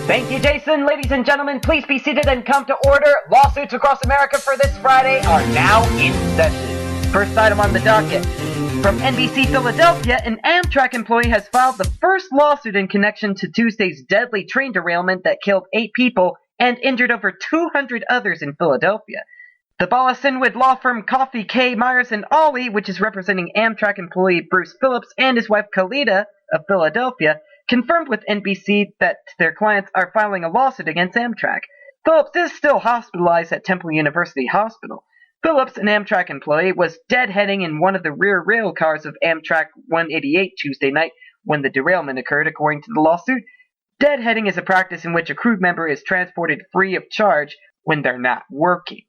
[SPEAKER 4] Thank you, Jason. Ladies and gentlemen, please be seated and come to order. Lawsuits Across America for this Friday are now in session. First item on the docket. From NBC Philadelphia, an Amtrak employee has filed the first lawsuit in connection to Tuesday's deadly train derailment that killed 8 people and injured over 200 others in Philadelphia. The Bala-Sinwood law firm Coffey, K. Myers & Ollie, which is representing Amtrak employee Bruce Phillips and his wife Khalida of Philadelphia, confirmed with NBC that their clients are filing a lawsuit against Amtrak. Phillips is still hospitalized at Temple University Hospital. Phillips, an Amtrak employee, was deadheading in one of the rear rail cars of Amtrak 188 Tuesday night when the derailment occurred, according to the lawsuit. Deadheading is a practice in which a crew member is transported free of charge when they're not working.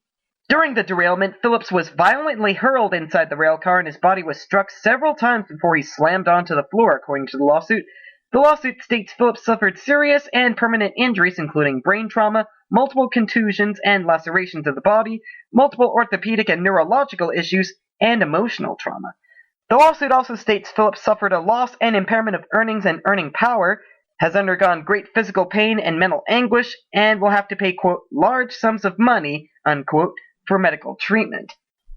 [SPEAKER 4] During the derailment, Phillips was violently hurled inside the rail car and his body was struck several times before he slammed onto the floor, according to the lawsuit. The lawsuit states Phillips suffered serious and permanent injuries, including brain trauma, multiple contusions and lacerations of the body, multiple orthopedic and neurological issues, and emotional trauma. The lawsuit also states Phillips suffered a loss and impairment of earnings and earning power, has undergone great physical pain and mental anguish, and will have to pay, quote, large sums of money, unquote, for medical treatment.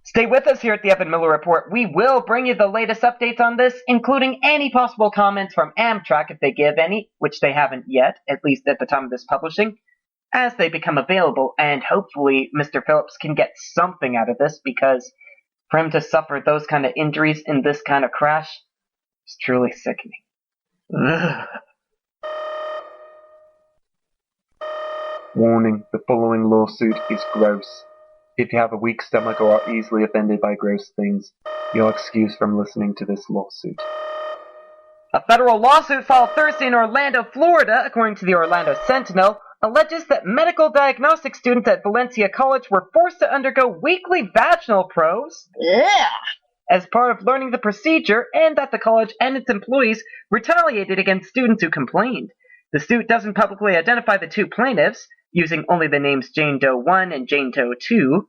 [SPEAKER 4] Stay with us here at the Evan Miller Report. We will bring you the latest updates on this, including any possible comments from Amtrak if they give any, which they haven't yet, at least at the time of this publishing, as they become available, and hopefully Mr. Phillips can get something out of this, because for him to suffer those kind of injuries in this kind of crash is truly sickening. Ugh.
[SPEAKER 13] Warning, the following lawsuit is gross. If you have a weak stomach or are easily offended by gross things, you're excused from listening to this lawsuit.
[SPEAKER 4] A federal lawsuit filed Thursday in Orlando, Florida, according to the Orlando Sentinel, alleges that medical diagnostic students at Valencia College were forced to undergo weekly vaginal probes as part of learning the procedure, and that the college and its employees retaliated against students who complained. The suit doesn't publicly identify the two plaintiffs, using only the names Jane Doe 1 and Jane Doe 2.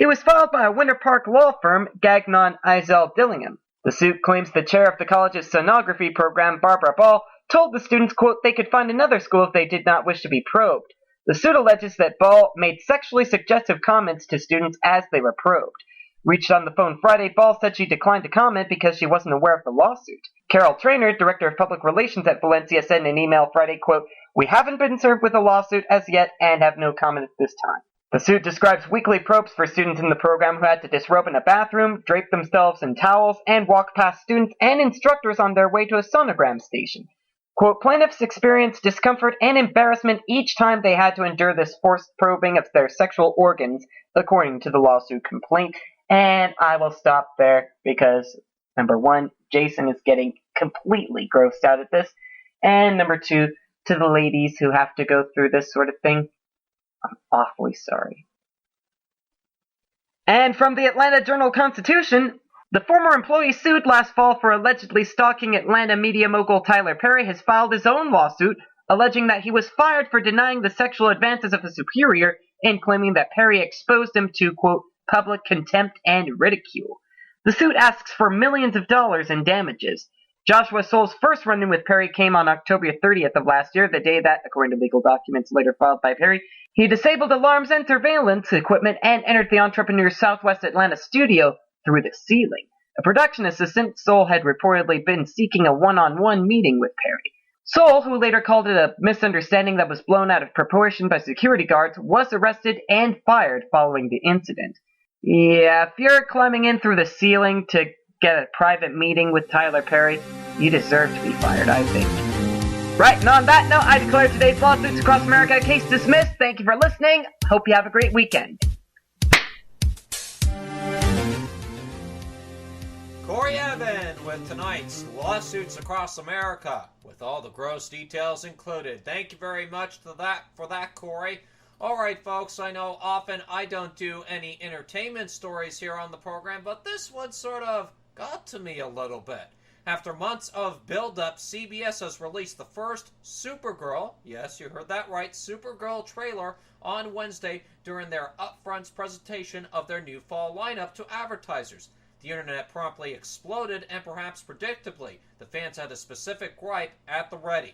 [SPEAKER 4] It was filed by a Winter Park law firm, Gagnon Eisel Dillingham. The suit claims the chair of the college's sonography program, Barbara Ball, told the students, quote, they could find another school if they did not wish to be probed. The suit alleges that Ball made sexually suggestive comments to students as they were probed. Reached on the phone Friday, Ball said she declined to comment because she wasn't aware of the lawsuit. Carol Traynor, director of public relations at Valencia, said in an email Friday, quote, we haven't been served with a lawsuit as yet and have no comment at this time. The suit describes weekly probes for students in the program who had to disrobe in a bathroom, drape themselves in towels, and walk past students and instructors on their way to a sonogram station. Quote, plaintiffs experienced discomfort and embarrassment each time they had to endure this forced probing of their sexual organs, according to the lawsuit complaint. And I will stop there because, number one, Jason is getting completely grossed out at this, and number two, to the ladies who have to go through this sort of thing, I'm awfully sorry. And from the Atlanta Journal-Constitution, the former employee sued last fall for allegedly stalking Atlanta media mogul Tyler Perry has filed his own lawsuit, alleging that he was fired for denying the sexual advances of a superior and claiming that Perry exposed him to, quote, public contempt and ridicule. The suit asks for millions of dollars in damages. Joshua Soul's first run-in with Perry came on October 30th of last year, the day that, according to legal documents later filed by Perry, he disabled alarms and surveillance equipment and entered the entrepreneur's Southwest Atlanta studio through the ceiling. A production assistant, Soul had reportedly been seeking a one-on-one meeting with Perry. Soul, who later called it a misunderstanding that was blown out of proportion by security guards, was arrested and fired following the incident. Yeah, if you're climbing in through the ceiling to get a private meeting with Tyler Perry, you deserve to be fired, I think. Right, and on that note, I declare today's lawsuits across America case dismissed. Thank you for listening. Hope you have a great weekend.
[SPEAKER 2] Corey Evan with tonight's Lawsuits Across America, with all the gross details included. Thank you very much for that, Corey. Alright, folks, I know often I don't do any entertainment stories here on the program, but this one sort of got to me a little bit. After months of build-up, CBS has released the first Supergirl, yes, you heard that right, Supergirl trailer on Wednesday during their upfront presentation of their new fall lineup to advertisers. The internet promptly exploded, and perhaps predictably, the fans had a specific gripe at the ready.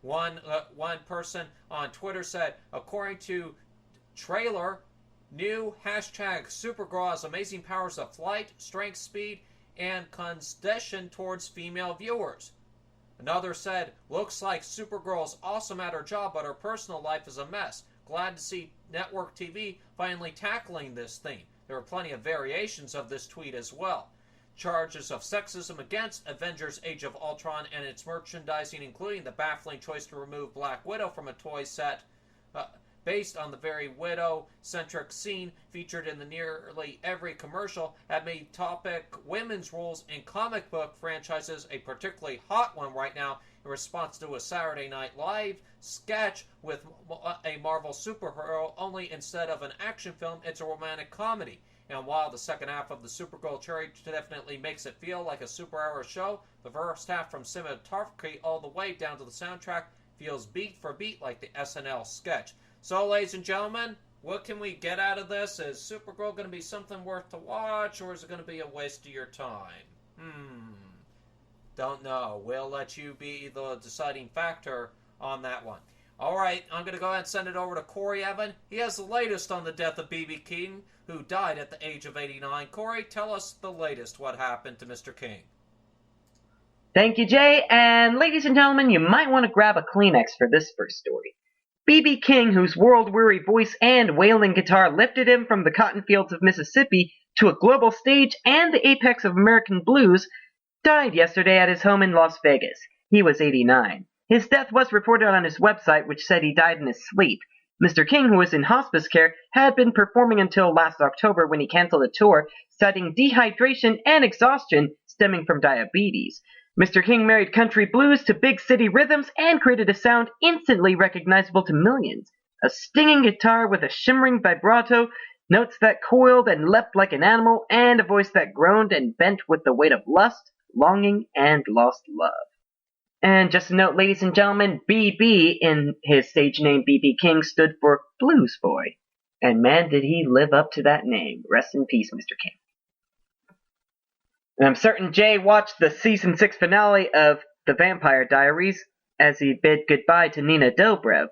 [SPEAKER 2] One person on Twitter said, according to trailer, new hashtag Supergirl has amazing powers of flight, strength, speed, and condescension towards female viewers. Another said, looks like Supergirl's awesome at her job, but her personal life is a mess. Glad to see network TV finally tackling this theme. there were plenty of variations of this tweet as well. Charges of sexism against Avengers Age of Ultron and its merchandising, including the baffling choice to remove Black Widow from a toy set based on the very Widow-centric scene featured in the nearly every commercial, have made topic women's roles in comic book franchises a particularly hot one right now in response to a Saturday Night Live sketch with a Marvel superhero, only instead of an action film, it's a romantic comedy. And while the second half of the Supergirl cherry definitely makes it feel like a superhero show, the first half from cinematography all the way down to the soundtrack feels beat for beat like the SNL sketch. So, ladies and gentlemen, what can we get out of this? Is Supergirl going to be something worth to watch, or is it going to be a waste of your time? Don't know. We'll let you be the deciding factor on that one. Alright, I'm going to go ahead and send it over to Corey Evan. He has the latest on the death of B.B. King, who died at the age of 89. Corey, tell us the latest. What happened to Mr. King?
[SPEAKER 4] Thank you, Jay. And ladies and gentlemen, you might want to grab a Kleenex for this first story. B.B. King, whose world-weary voice and wailing guitar lifted him from the cotton fields of Mississippi to a global stage and the apex of American blues, died yesterday at his home in Las Vegas. He was 89. His death was reported on his website, which said he died in his sleep. Mr. King, who was in hospice care, had been performing until last October when he canceled a tour, citing dehydration and exhaustion stemming from diabetes. Mr. King married country blues to big city rhythms and created a sound instantly recognizable to millions. A stinging guitar with a shimmering vibrato, notes that coiled and leapt like an animal, and a voice that groaned and bent with the weight of lust, longing, and lost love. And just a note, ladies and gentlemen, BB in his stage name B.B. King stood for Blues Boy. And man, did he live up to that name. Rest in peace, Mr. King. And I'm certain Jay watched the season 6 finale of The Vampire Diaries as he bid goodbye to Nina Dobrev.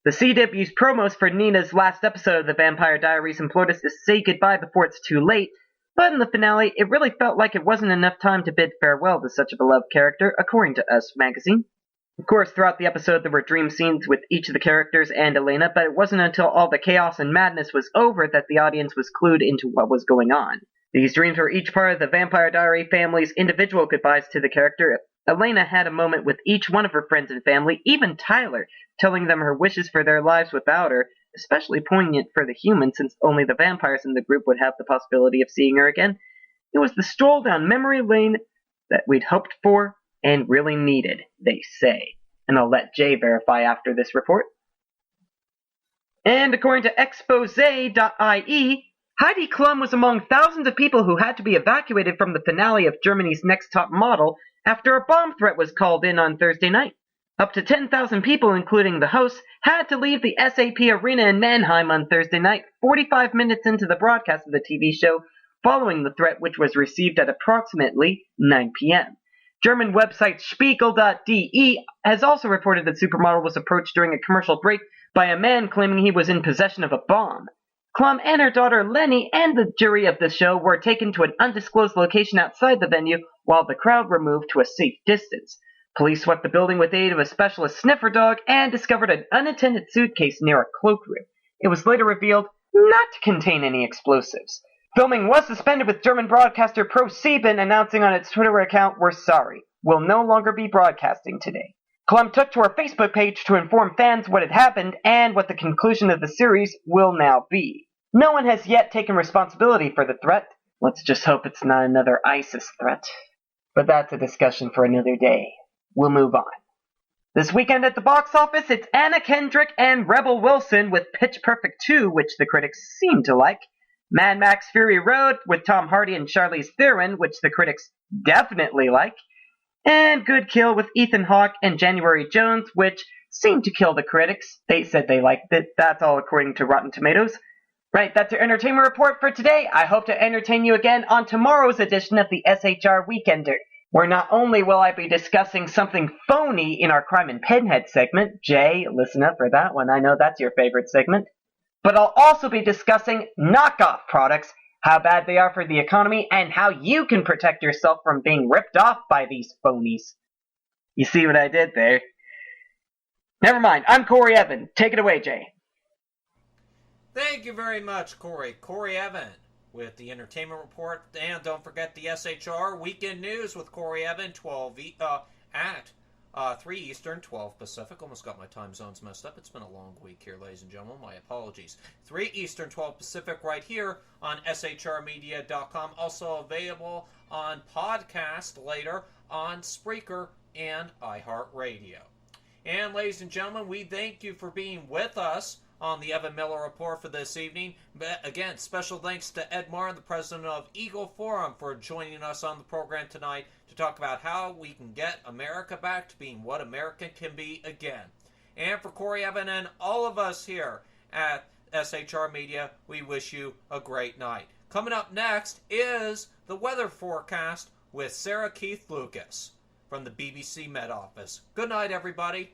[SPEAKER 4] The CW's promos for Nina's last episode of The Vampire Diaries implored us to say goodbye before it's too late, but in the finale, it really felt like it wasn't enough time to bid farewell to such a beloved character, according to Us magazine. Of course, throughout the episode there were dream scenes with each of the characters and Elena, but it wasn't until all the chaos and madness was over that the audience was clued into what was going on. These dreams were each part of the Vampire Diary family's individual goodbyes to the character. Elena had a moment with each one of her friends and family, even Tyler, telling them her wishes for their lives without her, especially poignant for the humans since only the vampires in the group would have the possibility of seeing her again. It was the stroll down memory lane that we'd hoped for and really needed, they say. And I'll let Jay verify after this report. And according to expose.ie, Heidi Klum was among thousands of people who had to be evacuated from the finale of Germany's Next Top Model after a bomb threat was called in on Thursday night. Up to 10,000 people, including the hosts, had to leave the SAP Arena in Mannheim on Thursday night, 45 minutes into the broadcast of the TV show, following the threat, which was received at approximately 9 p.m. German website Spiegel.de has also reported that Supermodel was approached during a commercial break by a man claiming he was in possession of a bomb. Klum and her daughter Lenny and the jury of the show were taken to an undisclosed location outside the venue, while the crowd were moved to a safe distance. Police swept the building with aid of a specialist sniffer dog and discovered an unattended suitcase near a cloakroom. It was later revealed not to contain any explosives. Filming was suspended, with German broadcaster ProSieben announcing on its Twitter account, "We're sorry. We'll no longer be broadcasting today." Klum took to her Facebook page to inform fans what had happened and what the conclusion of the series will now be. No one has yet taken responsibility for the threat. Let's just hope it's not another ISIS threat. But that's a discussion for another day. We'll move on. This weekend at the box office, it's Anna Kendrick and Rebel Wilson with Pitch Perfect 2, which the critics seem to like. Mad Max Fury Road with Tom Hardy and Charlize Theron, which the critics definitely like. And Good Kill with Ethan Hawke and January Jones, which seemed to kill the critics. They said they liked it. That's all according to Rotten Tomatoes. Right, that's your entertainment report for today. I hope to entertain you again on tomorrow's edition of the SHR Weekender, where not only will I be discussing something phony in our Crime and Pinhead segment — Jay, listen up for that one, I know that's your favorite segment — but I'll also be discussing knockoff products, how bad they are for the economy, and how you can protect yourself from being ripped off by these phonies. You see what I did there? Never mind, I'm Corey Evan. Take it away, Jay.
[SPEAKER 2] Thank you very much, Corey. Corey Evan with the entertainment report. And don't forget the SHR Weekend News with Corey Evan, 3 Eastern, 12 Pacific. Almost got my time zones messed up. It's been a long week here, ladies and gentlemen. My apologies. 3 Eastern, 12 Pacific right here on shrmedia.com. Also available on podcast later on Spreaker and iHeartRadio. And ladies and gentlemen, we thank you for being with us on the Evan Miller Report for this evening. But again, special thanks to Ed Martin, the president of Eagle Forum, for joining us on the program tonight to talk about how we can get America back to being what America can be again. And for Corey Evan and all of us here at SHR Media, we wish you a great night. Coming up next is the weather forecast with Sarah Keith Lucas from the BBC Met Office. Good night, everybody.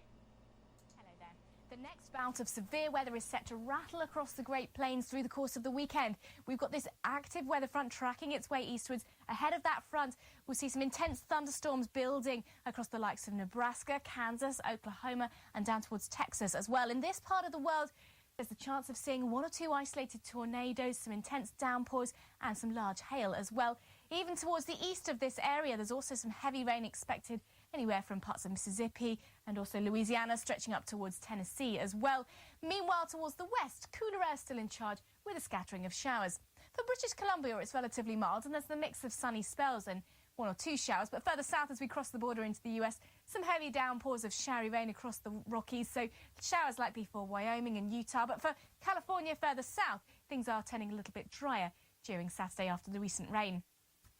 [SPEAKER 14] The next bout of severe weather is set to rattle across the Great Plains through the course of the weekend. We've got this active weather front tracking its way eastwards. Ahead of that front, we'll see some intense thunderstorms building across the likes of Nebraska, Kansas, Oklahoma, and down towards Texas as well. In this part of the world, there's the chance of seeing 1 or 2 isolated tornadoes, some intense downpours, and some large hail as well. Even towards the east of this area, there's also some heavy rain expected anywhere from parts of Mississippi and also Louisiana, stretching up towards Tennessee as well. Meanwhile, towards the west, cooler air still in charge with a scattering of showers. For British Columbia, it's relatively mild, and there's the mix of sunny spells and 1 or 2 showers. But further south, as we cross the border into the US, some heavy downpours of showery rain across the Rockies, so showers likely for Wyoming and Utah. But for California further south, things are turning a little bit drier during Saturday after the recent rain.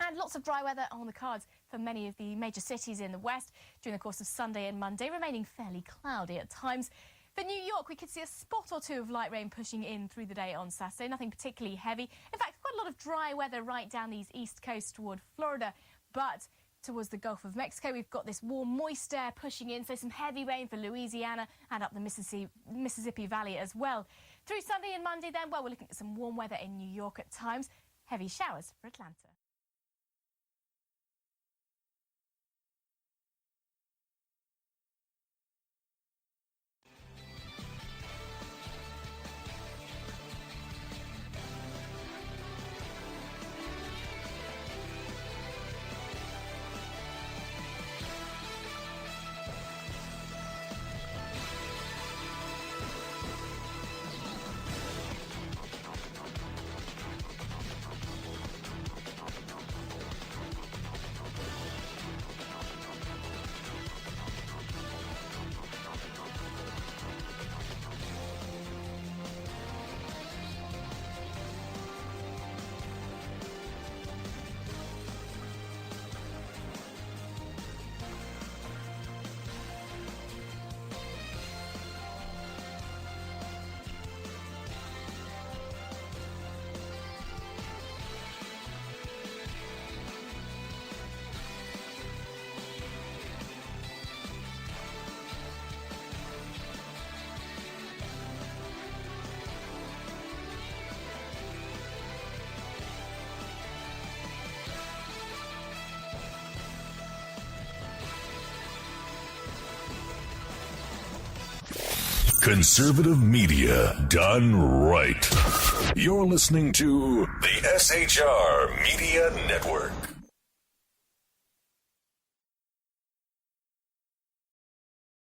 [SPEAKER 14] And lots of dry weather on the cards for many of the major cities in the west during the course of Sunday and Monday, remaining fairly cloudy at times. For New York, we could see a spot or 2 of light rain pushing in through the day on Saturday, nothing particularly heavy. In fact, quite a lot of dry weather right down these east coast toward Florida, but towards the Gulf of Mexico, we've got this warm, moist air pushing in, so some heavy rain for Louisiana and up the Mississippi Valley as well. Through Sunday and Monday then, well, we're looking at some warm weather in New York at times, heavy showers for Atlanta.
[SPEAKER 1] Conservative media done right. You're listening to the SHR Media Network.